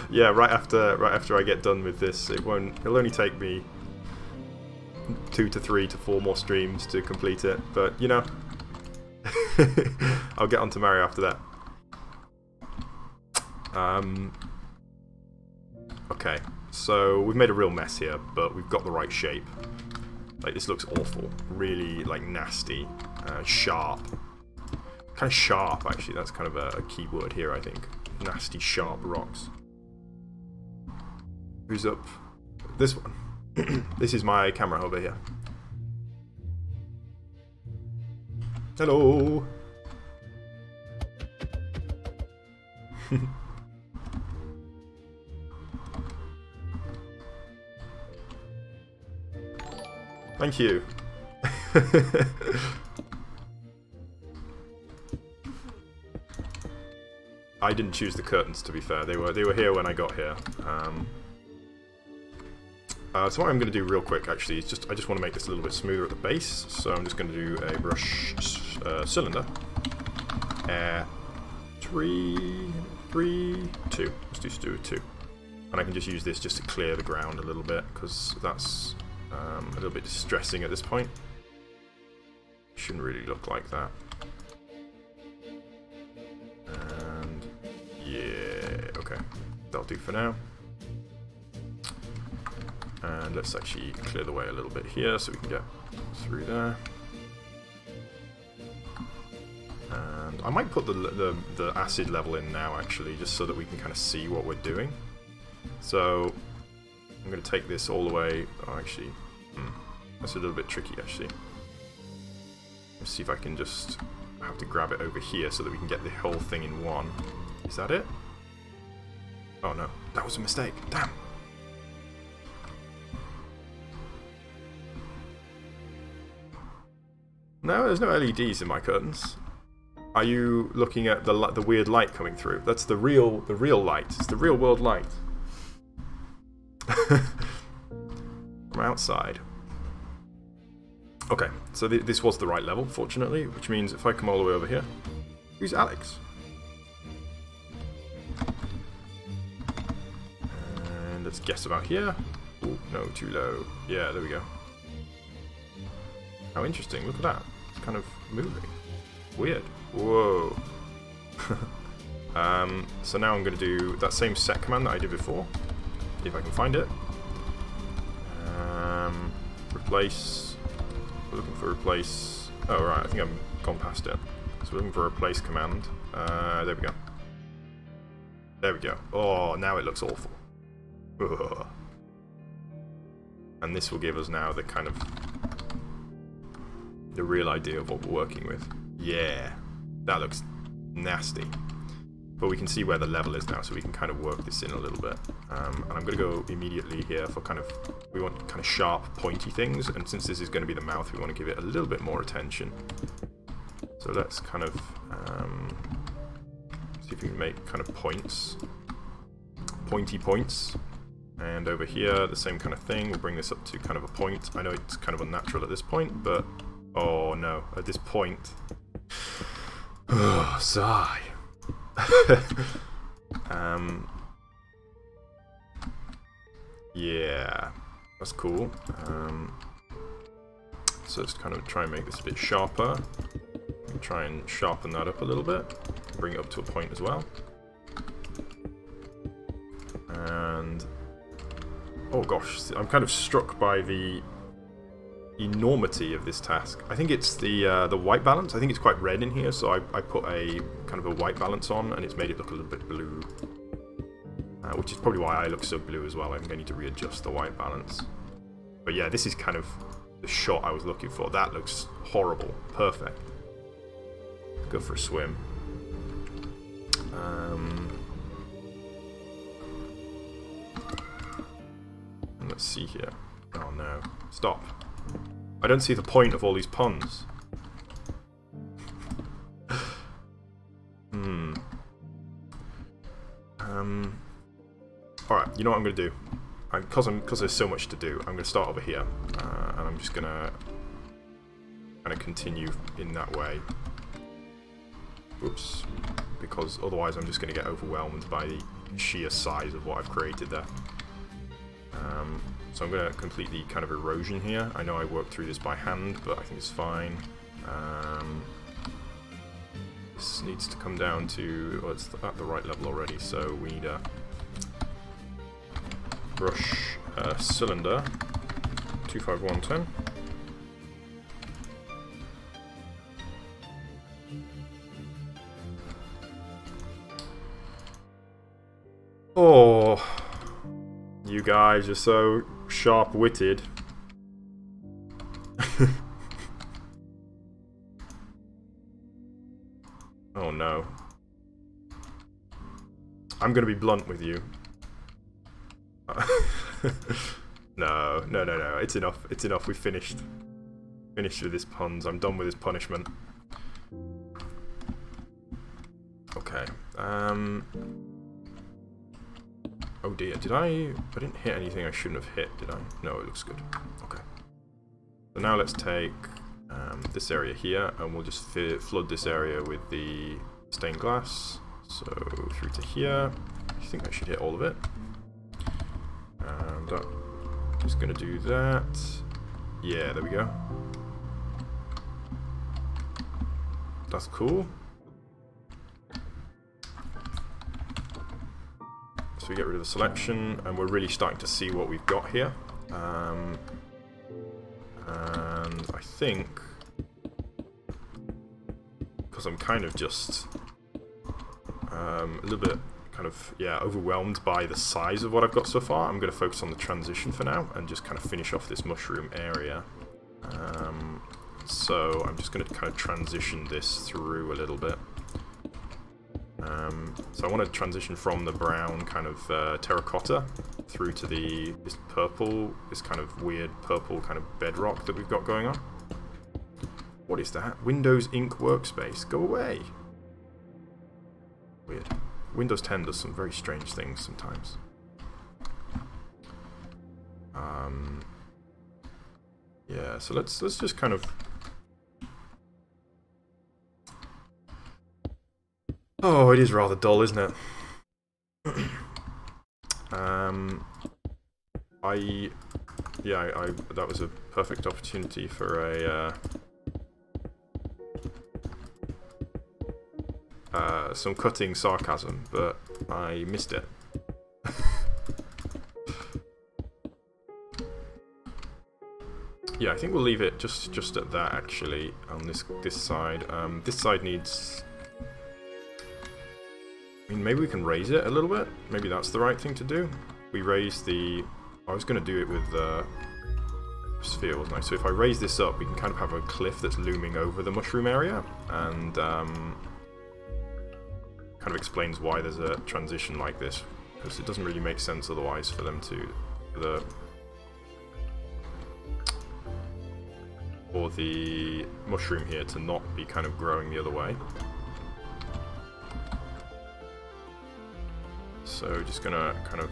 Speaker 1: Yeah, right after I get done with this, it'll only take me 2 to 3 to 4 more streams to complete it, but you know, I'll get on to Mario after that. Okay, so we've made a real mess here, but we've got the right shape. Like, this looks awful, really like nasty, sharp. Kind of sharp, actually. That's kind of a key word here, I think. Nasty, sharp rocks. Who's up? This one. This is my camera over here. Hello. Thank you. I didn't choose the curtains, to be fair. They were here when I got here. So what I'm going to do real quick, actually, is I just want to make this a little bit smoother at the base. So I'm just going to do a brush cylinder. 3, 2. Let's do 2. And I can just use this just to clear the ground a little bit, because that's a little bit distressing at this point. Shouldn't really look like that. And yeah, okay, that'll do for now. And let's actually clear the way a little bit here so we can get through there. And I might put the acid level in now, actually, just so that we can kind of see what we're doing. So I'm going to take this all the way. Oh, actually, that's a little bit tricky, actually. Let's see if I can just have to grab it over here so that we can get the whole thing in one. Is that it? Oh no, that was a mistake. Damn. No, there's no LEDs in my curtains. Are you looking at the weird light coming through? That's the real light. It's the real world light. From outside. Okay, so this was the right level, fortunately, which means if I come all the way over here, who's Alex? And let's guess about here. Ooh, no, too low. Yeah, there we go. How interesting, look at that. It's kind of moving. Weird. Whoa. So now I'm going to do that same set command that I did before, if I can find it. Replace. We're looking for replace. Oh right, I think I've gone past it. So we're looking for replace command. There we go. There we go. Oh, now it looks awful. Ugh. And this will give us now the kind of the real idea of what we're working with. Yeah, that looks nasty. But we can see where the level is now, so we can kind of work this in a little bit. And I'm going to go immediately here for kind of, we want kind of sharp, pointy things, and since this is going to be the mouth, we want to give it a little bit more attention. So let's kind of see if we can make kind of points, pointy points. And over here, the same kind of thing. We'll bring this up to kind of a point. I know it's kind of unnatural at this point, but oh no, at this point, sigh. Yeah, that's cool. So let's kind of try and make this a bit sharper. Try and sharpen that up a little bit. Bring it up to a point as well. And oh gosh, I'm kind of struck by the enormity of this task. I think it's the white balance. I think it's quite red in here, so I put a kind of a white balance on, and it's made it look a little bit blue, which is probably why I look so blue as well. I think I need to readjust the white balance. But yeah, this is kind of the shot I was looking for. That looks horrible. Perfect. Go for a swim. Let's see here. Oh no. Stop. I don't see the point of all these puns. Alright, you know what I'm going to do? Because there's so much to do, I'm going to start over here. And I'm just going to kind of continue in that way. Oops. Because otherwise I'm just going to get overwhelmed by the sheer size of what I've created there. So I'm going to complete the kind of erosion here. I know I worked through this by hand, but I think it's fine. This needs to come down to, well, it's at the right level already, so we need a brush cylinder 25110. Oh, you guys are so sharp-witted. Oh no. I'm gonna be blunt with you. No, it's enough. It's enough. We finished. Finished with this puns. I'm done with this punishment. Okay. Oh dear, I didn't hit anything I shouldn't have hit, did I? No, it looks good. Okay. So now let's take this area here, and we'll just flood this area with the stained glass. So through to here. I think I should hit all of it. And that is going to do that. Yeah, there we go. That's cool. So we get rid of the selection, and we're really starting to see what we've got here. And I think, because I'm kind of just a little bit kind of, yeah, overwhelmed by the size of what I've got so far, I'm going to focus on the transition for now and just kind of finish off this mushroom area. So I'm just going to kind of transition this through a little bit. So I want to transition from the brown kind of terracotta through to this purple, this kind of weird purple kind of bedrock that we've got going on. What is that? Windows Ink Workspace. Go away. Weird. Windows 10 does some very strange things sometimes. Yeah, so let's just kind of... Oh, it is rather dull, isn't it? That was a perfect opportunity for some cutting sarcasm, but I missed it. Yeah, I think we'll leave it just at that actually on this side. This side needs. I mean, maybe we can raise it a little bit. Maybe that's the right thing to do. We raise the. I was going to do it with the sphere, wasn't I? So if I raise this up, we can kind of have a cliff that's looming over the mushroom area, and kind of explains why there's a transition like this, because it doesn't really make sense otherwise for them to for the mushroom here to not be kind of growing the other way. So just gonna kind of,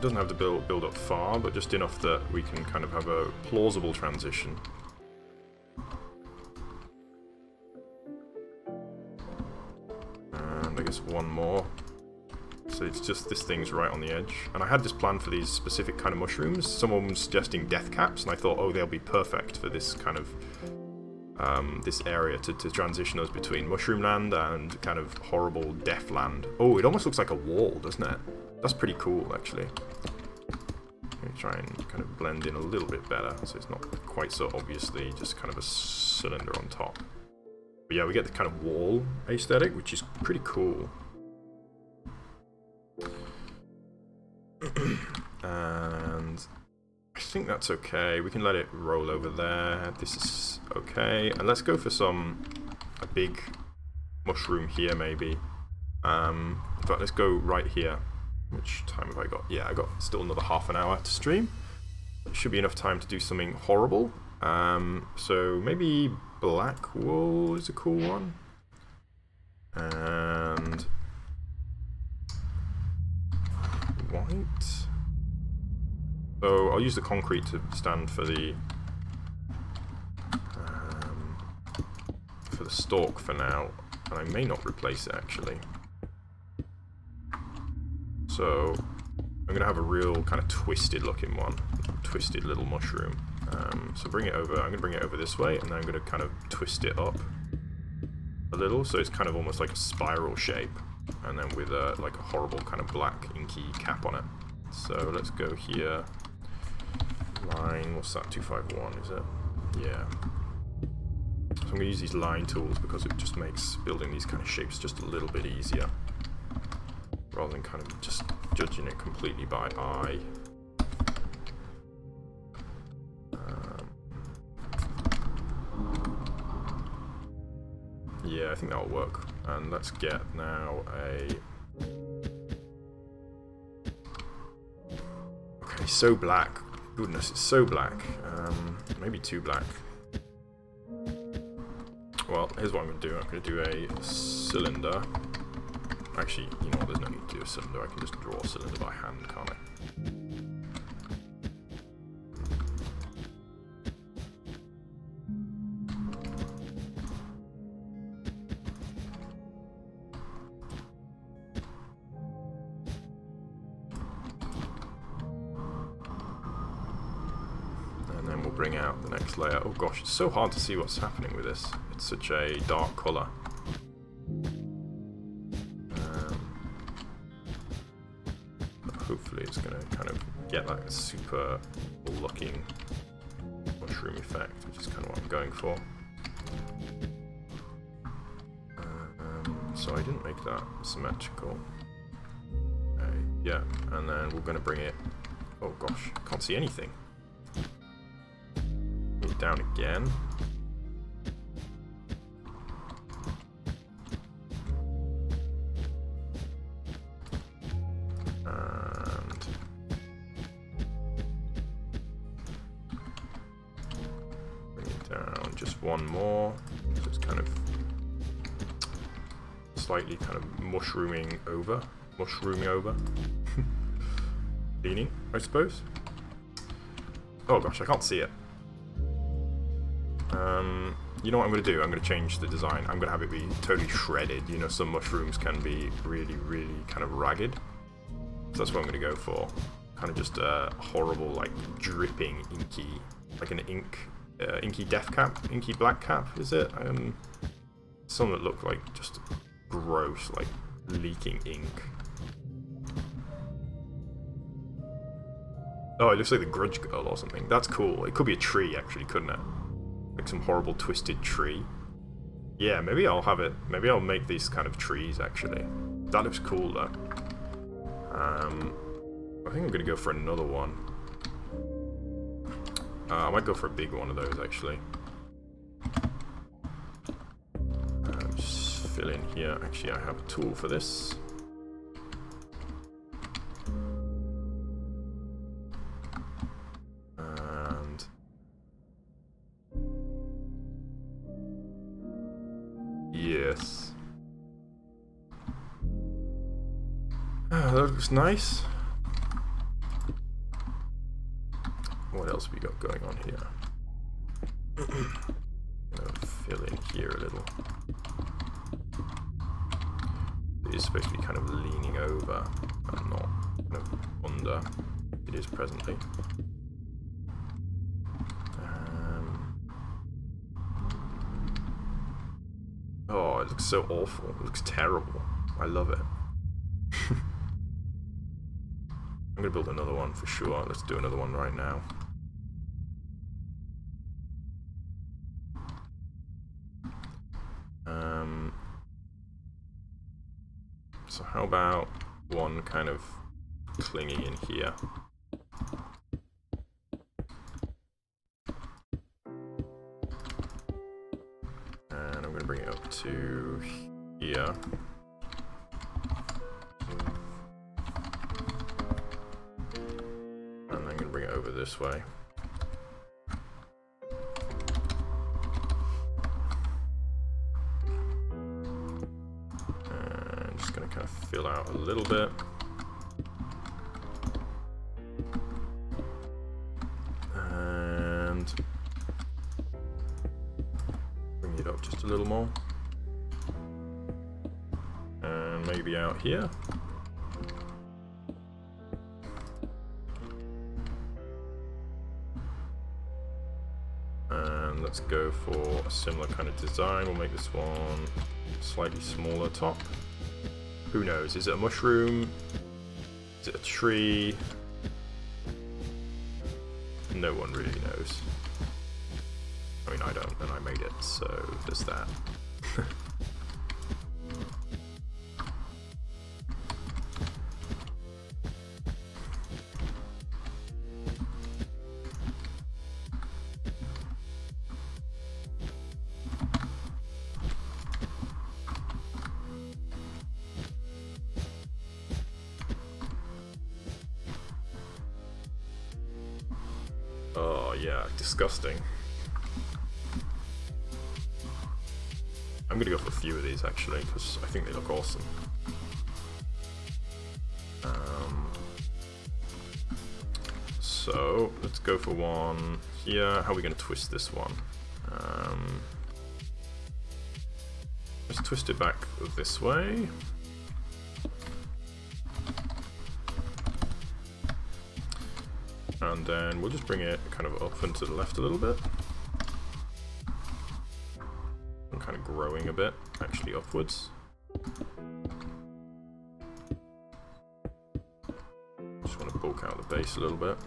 Speaker 1: doesn't have to build up far, but just enough that we can kind of have a plausible transition. And I guess one more. So it's just, this thing's right on the edge. And I had this plan for these specific kind of mushrooms. Someone was suggesting death caps, and I thought, oh, they'll be perfect for this kind of, this area to transition us between mushroom land and kind of horrible death land. Oh, it almost looks like a wall, doesn't it? That's pretty cool, actually. Let me try and kind of blend in a little bit better, so it's not quite so obviously just kind of a cylinder on top. But yeah, we get the kind of wall aesthetic, which is pretty cool. And I think that's okay. We can let it roll over there. This is okay. And let's go for a big mushroom here, maybe. But let's go right here. Which time have I got? Yeah, I got still another half an hour to stream. It should be enough time to do something horrible. So maybe black wool is a cool one. And white. So I'll use the concrete to stand for the stalk for now, and I may not replace it actually. So I'm gonna have a real kind of twisted looking one, twisted little mushroom. So bring it over. I'm gonna bring it over this way, and then I'm gonna kind of twist it up a little, so it's kind of almost like a spiral shape, and then with like a horrible kind of black inky cap on it. So let's go here. Line, what's that? 251, is it? Yeah. So I'm going to use these line tools because it just makes building these kind of shapes just a little bit easier, rather than kind of just judging it completely by eye. Yeah, I think that'll work. And let's get now a... Okay, so black. Goodness, it's so black. Maybe too black. Well, here's what I'm going to do. I'm going to do a cylinder. Actually, you know what, there's no need to do a cylinder. I can just draw a cylinder by hand, can't I? Bring out the next layer. Oh gosh, it's so hard to see what's happening with this. It's such a dark colour. Hopefully it's going to kind of get that super looking mushroom effect, which is kind of what I'm going for. So I didn't make that symmetrical. Okay, yeah, and then we're going to bring it... Oh gosh, I can't see anything. Down again. Down just one more. So it's kind of slightly kind of mushrooming over. Leaning, I suppose. Oh gosh, I can't see it. You know what I'm going to do? I'm going to change the design. I'm going to have it be totally shredded. You know, some mushrooms can be really, really kind of ragged. So that's what I'm going to go for. Kind of just a horrible, like, dripping, inky, like an inky death cap, inky black cap, is it? Some that look like just gross, like leaking ink. Oh, it looks like the Grudge Girl or something. That's cool. It could be a tree, actually, couldn't it? Like some horrible twisted tree. Yeah, maybe I'll have it. Maybe I'll make these kind of trees, actually. That looks cool, though. I think I'm going to go for another one. I might go for a big one of those, actually. Just fill in here. Actually, I have a tool for this. And yes. That looks nice. What else we got going on here? Fill in here a little. It is supposed to be kind of leaning over and not kind of under. It is presently. Oh, it looks so awful. It looks terrible. I love it. I'm gonna build another one for sure. Let's do another one right now. So how about one kind of clinging in here? And I'm gonna bring it up to here. And I'm gonna bring it over this way. Going to kind of fill out a little bit. And bring it up just a little more. And maybe out here. And let's go for a similar kind of design. We'll make this one slightly smaller top. Who knows? Is it a mushroom? Is it a tree? No one really knows. I mean, I don't, and I made it, so there's that. Oh yeah, disgusting. I'm gonna go for a few of these actually, because I think they look awesome. So let's go for one here. How are we gonna twist this one? Let's twist it back this way. And then we'll just bring it kind of up and to the left a little bit. I'm kind of growing a bit, actually upwards. Just want to bulk out the base a little bit.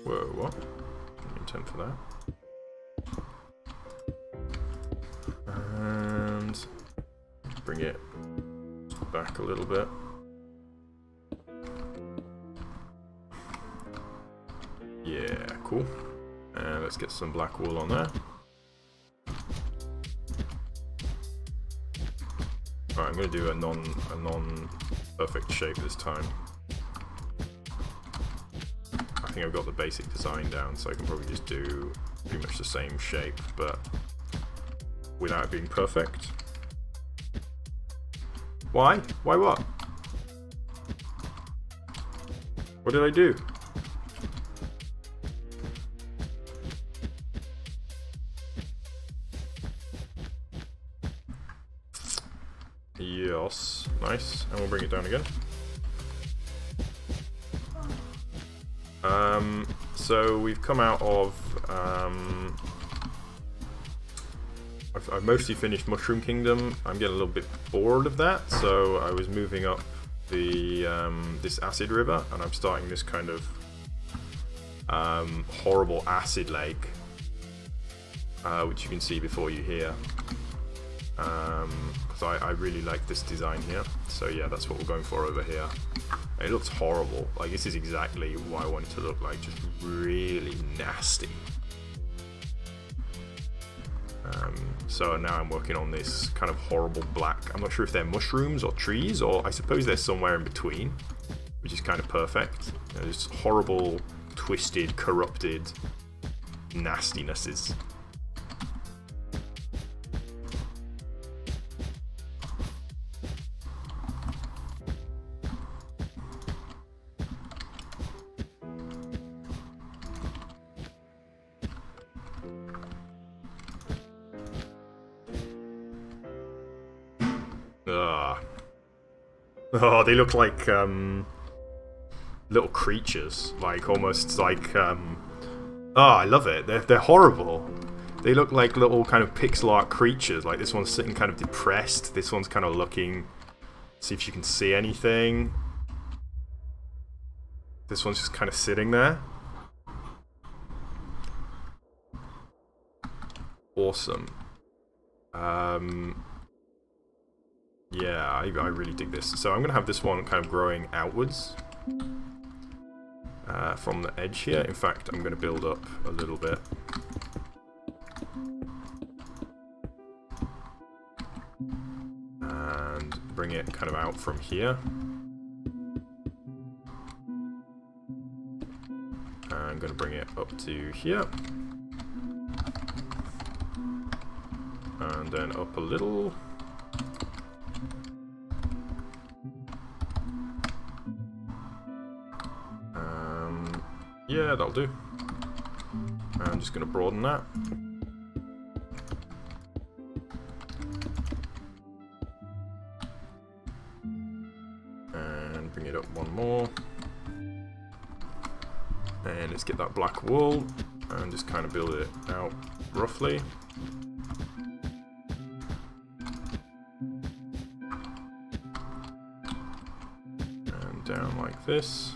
Speaker 1: Whoa, what? Didn't intend for that. And bring it back a little bit. Yeah, cool. And let's get some black wool on there. Alright, I'm gonna do a non-perfect shape this time. I think think I've got the basic design down, so I can probably just do pretty much the same shape, but without it being perfect. Why? Why what? What did I do? Yes, nice, and we'll bring it down again. So we've come out of, I've mostly finished Mushroom Kingdom. I'm getting a little bit bored of that, so I was moving up the this acid river, and I'm starting this kind of horrible acid lake, which you can see before you here. Because I really like this design here, so yeah, that's what we're going for over here. It looks horrible. Like, this is exactly what I want it to look like, just really nasty. So now I'm working on this kind of horrible black. I'm not sure if they're mushrooms or trees, or I suppose they're somewhere in between, which is kind of perfect. You know, just horrible, twisted, corrupted nastinesses. Oh, they look like little creatures, like almost like oh, I love it. They're horrible. They look like little kind of pixel art creatures. Like, this one's sitting kind of depressed. This one's kind of looking, see if you can see anything. This one's just kind of sitting there. Awesome. Yeah, I really dig this. So I'm going to have this one kind of growing outwards from the edge here. In fact, I'm going to build up a little bit. And bring it kind of out from here. I'm going to bring it up to here. And then up a little. Yeah, that'll do. I'm just going to broaden that. And bring it up one more. And let's get that black wool and just kind of build it out roughly. And down like this.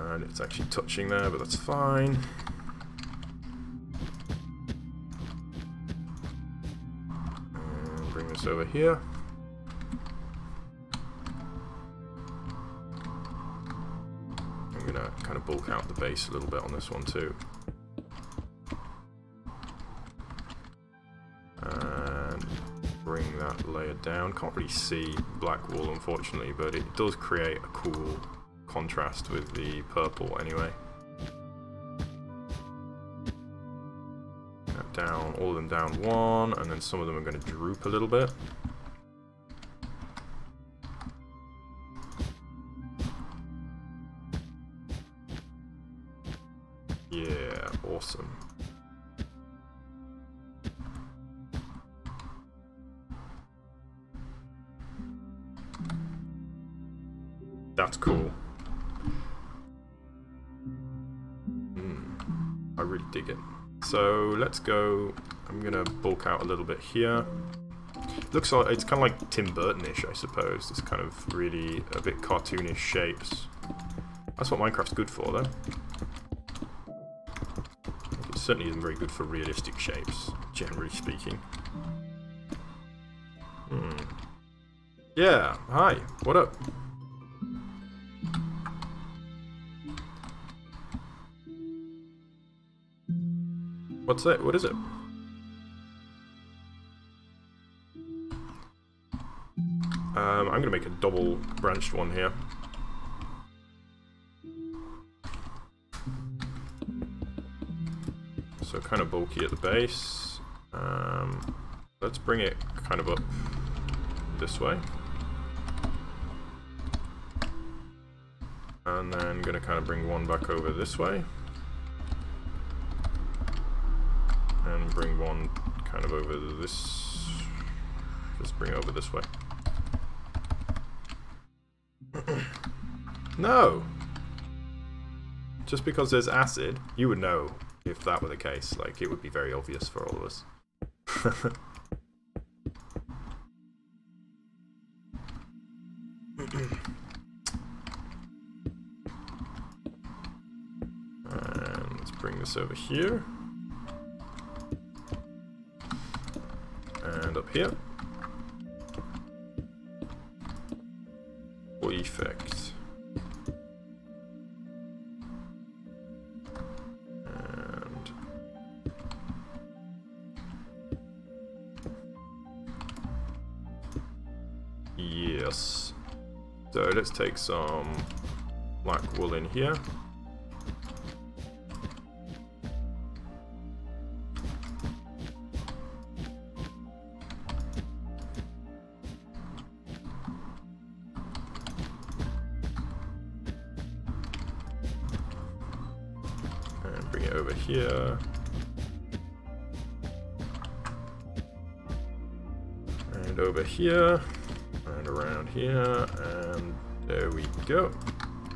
Speaker 1: And it's actually touching there, but that's fine. And bring this over here. I'm gonna kind of bulk out the base a little bit on this one too. And bring that layer down. Can't really see black wool, unfortunately, but it does create a cool contrast with the purple anyway. Down, all of them down one, and then some of them are going to droop a little bit. Yeah, awesome. That's cool. I really dig it. So let's go. I'm gonna bulk out a little bit here. Looks like it's kind of like Tim Burton-ish, I suppose. It's kind of really a bit cartoonish shapes. That's what Minecraft's good for, though. It certainly isn't very good for realistic shapes, generally speaking. Yeah. Hi. What up? What's that? What is it? I'm I'm going to make a double branched one here. So kind of bulky at the base. Let's bring it kind of up this way. And then going to kind of bring one back over this way. And bring one kind of over this. Just bring it over this way. No! Just because there's acid, you would know if that were the case. Like, it would be very obvious for all of us. And let's bring this over here. And up here. For effect. And yes. So let's take some black wool in here. Bring it over here. And over here. And around here. And there we go.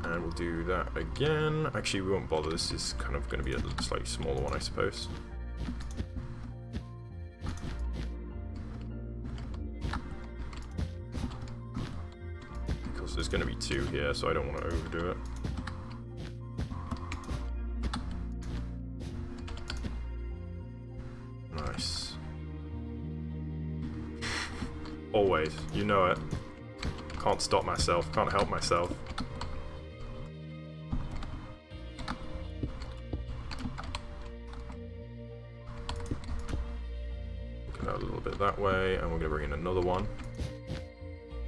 Speaker 1: And we'll do that again. Actually, we won't bother. This is kind of going to be a slightly smaller one, I suppose. Because there's going to be two here, so I don't want to overdo it. Nice. Always, you know it. Can't stop myself, can't help myself. Looking out a little bit that way, and we're going to bring in another one.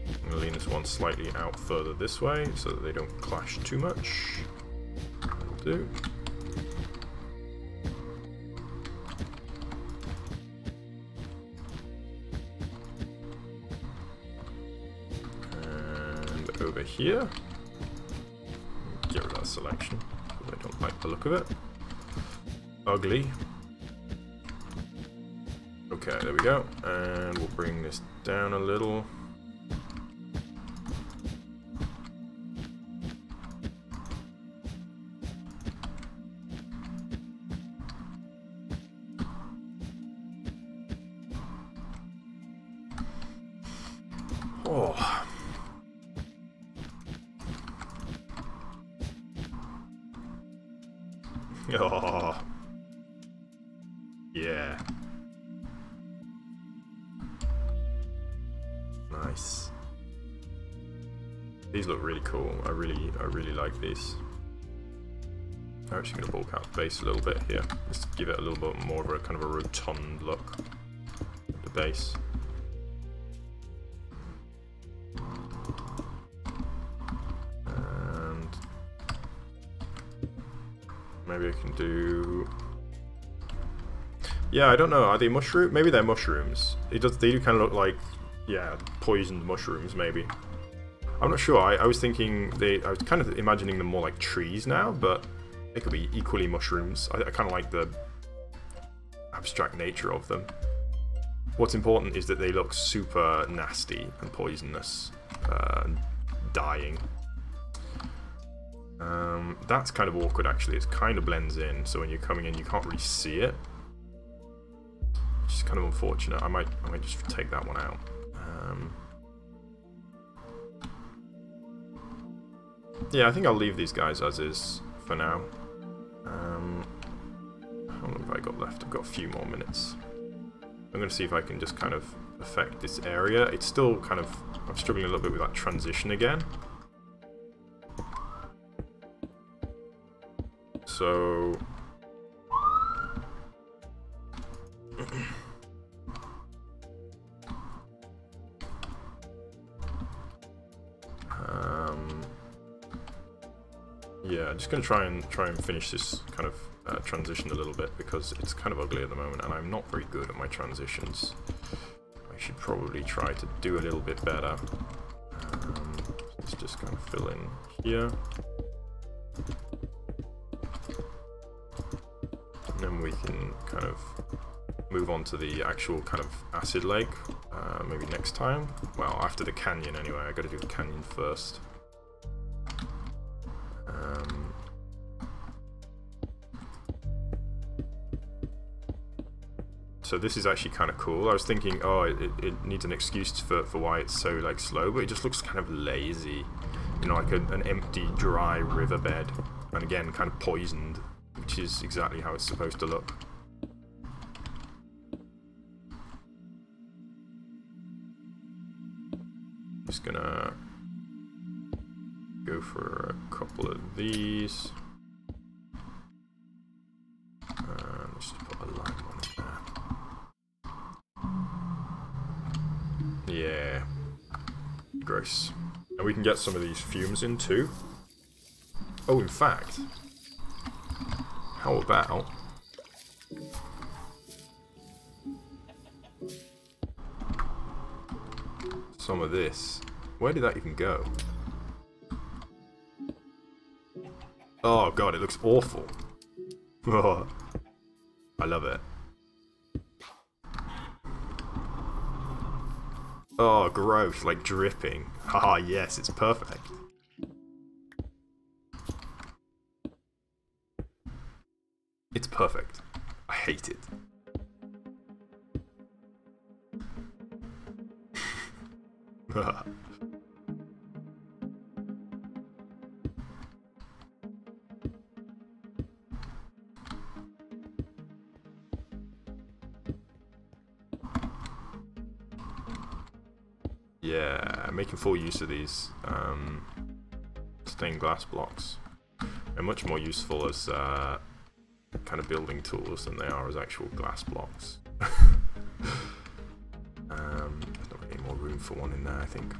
Speaker 1: I'm going to lean this one slightly out further this way, so that they don't clash too much. That'll do. Over here. Get rid of that selection, because I don't like the look of it. Ugly. Okay, there we go. And we'll bring this down a little. Oh. Oh, yeah. Nice. These look really cool. I really like these. I'm actually going to bulk out the base a little bit here, just to give it a little bit more of a kind of a rotund look at the base. Maybe I can do... Yeah, I don't know. Are they mushroom? Maybe they're mushrooms. They do kind of look like, yeah, poisoned mushrooms, maybe. I'm not sure. I was thinking I was kind of imagining them more like trees now, but they could be equally mushrooms. I kind of like the abstract nature of them. What's important is that they look super nasty and poisonous, dying. That's kind of awkward actually. It kind of blends in, so when you're coming in you can't really see it, which is kind of unfortunate. I might just take that one out. Yeah, I think I'll leave these guys as is for now. How long have I got left? I've got a few more minutes. I'm going to see if I can just kind of affect this area. It's still kind of... I'm struggling a little bit with that transition again. So... Yeah, I'm just gonna try and finish this kind of transition a little bit because it's kind of ugly at the moment, and I'm not very good at my transitions. I should probably try to do a little bit better. Let's just kind of fill in here. And then we can kind of move on to the actual kind of acid lake, maybe next time. Well, after the canyon anyway, I gotta do the canyon first. So this is actually kind of cool. I was thinking, oh, it needs an excuse for why it's so like slow, but it just looks kind of lazy. You know, like an empty, dry riverbed. And again, kind of poisoned, which is exactly how it's supposed to look. Just gonna go for a couple of these. And just put a lime on it there. Yeah. Gross. And we can get some of these fumes in too. Oh, in fact, how about some of this? Where did that even go? Oh god, it looks awful. Oh, I love it. Oh, gross, like dripping. Haha, yes, it's perfect. It's perfect. I hate it. Yeah, making full use of these stained glass blocks. They're much more useful as kind of building tools than they are as actual glass blocks. There's not really more room for one in there, I think.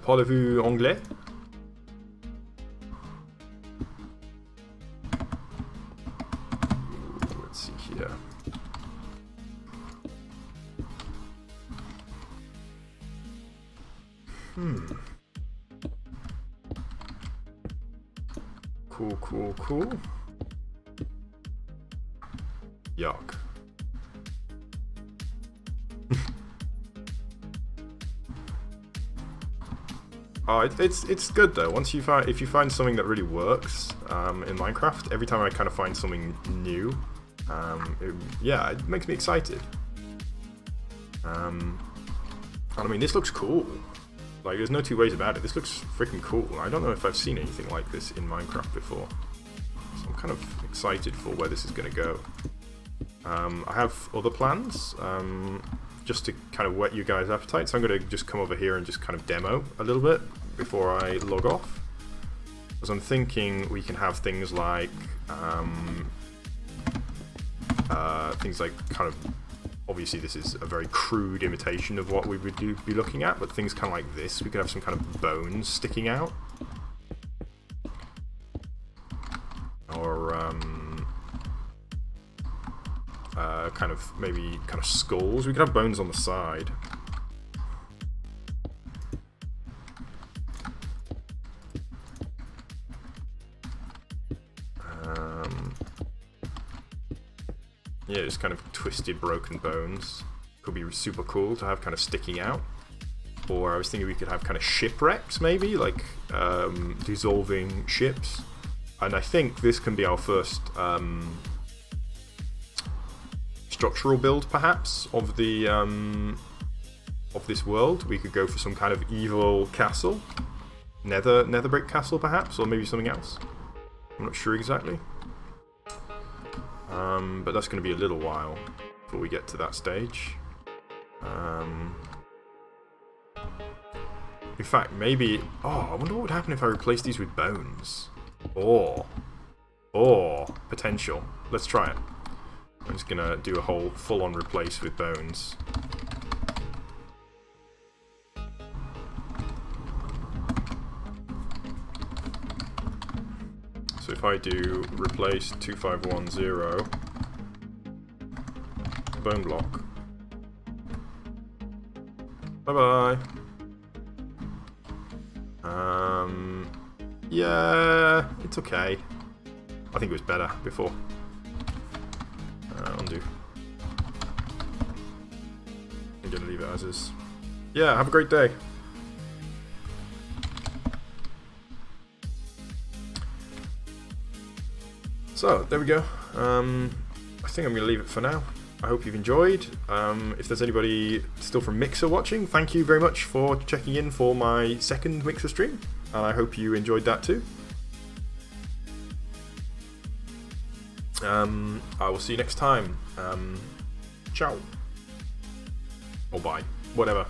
Speaker 1: Parlez-vous anglais? Let's see here. Cool. Yuck. Oh, it's good though. Once you find, if you find something that really works in Minecraft, every time I kind of find something new, yeah, it makes me excited. And I mean, this looks cool. Like, there's no two ways about it. This looks freaking cool. I don't know if I've seen anything like this in Minecraft before. So I'm kind of excited for where this is going to go. I have other plans, just to kind of whet you guys' appetite. So I'm going to just come over here and just kind of demo a little bit before I log off. Because I'm thinking we can have things like, kind of, obviously this is a very crude imitation of what we would be looking at, but things kind of like this. We could have some kind of bones sticking out. Or, kind of, maybe kind of skulls. We could have bones on the side. Yeah, just kind of twisted, broken bones. Could be super cool to have kind of sticking out. Or I was thinking we could have kind of shipwrecks, maybe, like dissolving ships. And I think this can be our first structural build, perhaps, of the of this world. We could go for some kind of evil castle, nether brick castle, perhaps, or maybe something else. I'm not sure exactly. But that's going to be a little while before we get to that stage. In fact, maybe... Oh, I wonder what would happen if I replace these with bones. Or potential. Let's try it. I'm just gonna do a whole full-on replace with bones. So if I do replace 2510 bone block. Bye bye. Yeah, it's okay. I think it was better before. Undo. I'm gonna leave it as is. Yeah, have a great day. So, there we go. I think I'm going to leave it for now. I hope you've enjoyed. If there's anybody still from Mixer watching, thank you very much for checking in for my second Mixer stream. And I hope you enjoyed that too. I will see you next time. Ciao. Or bye. Whatever.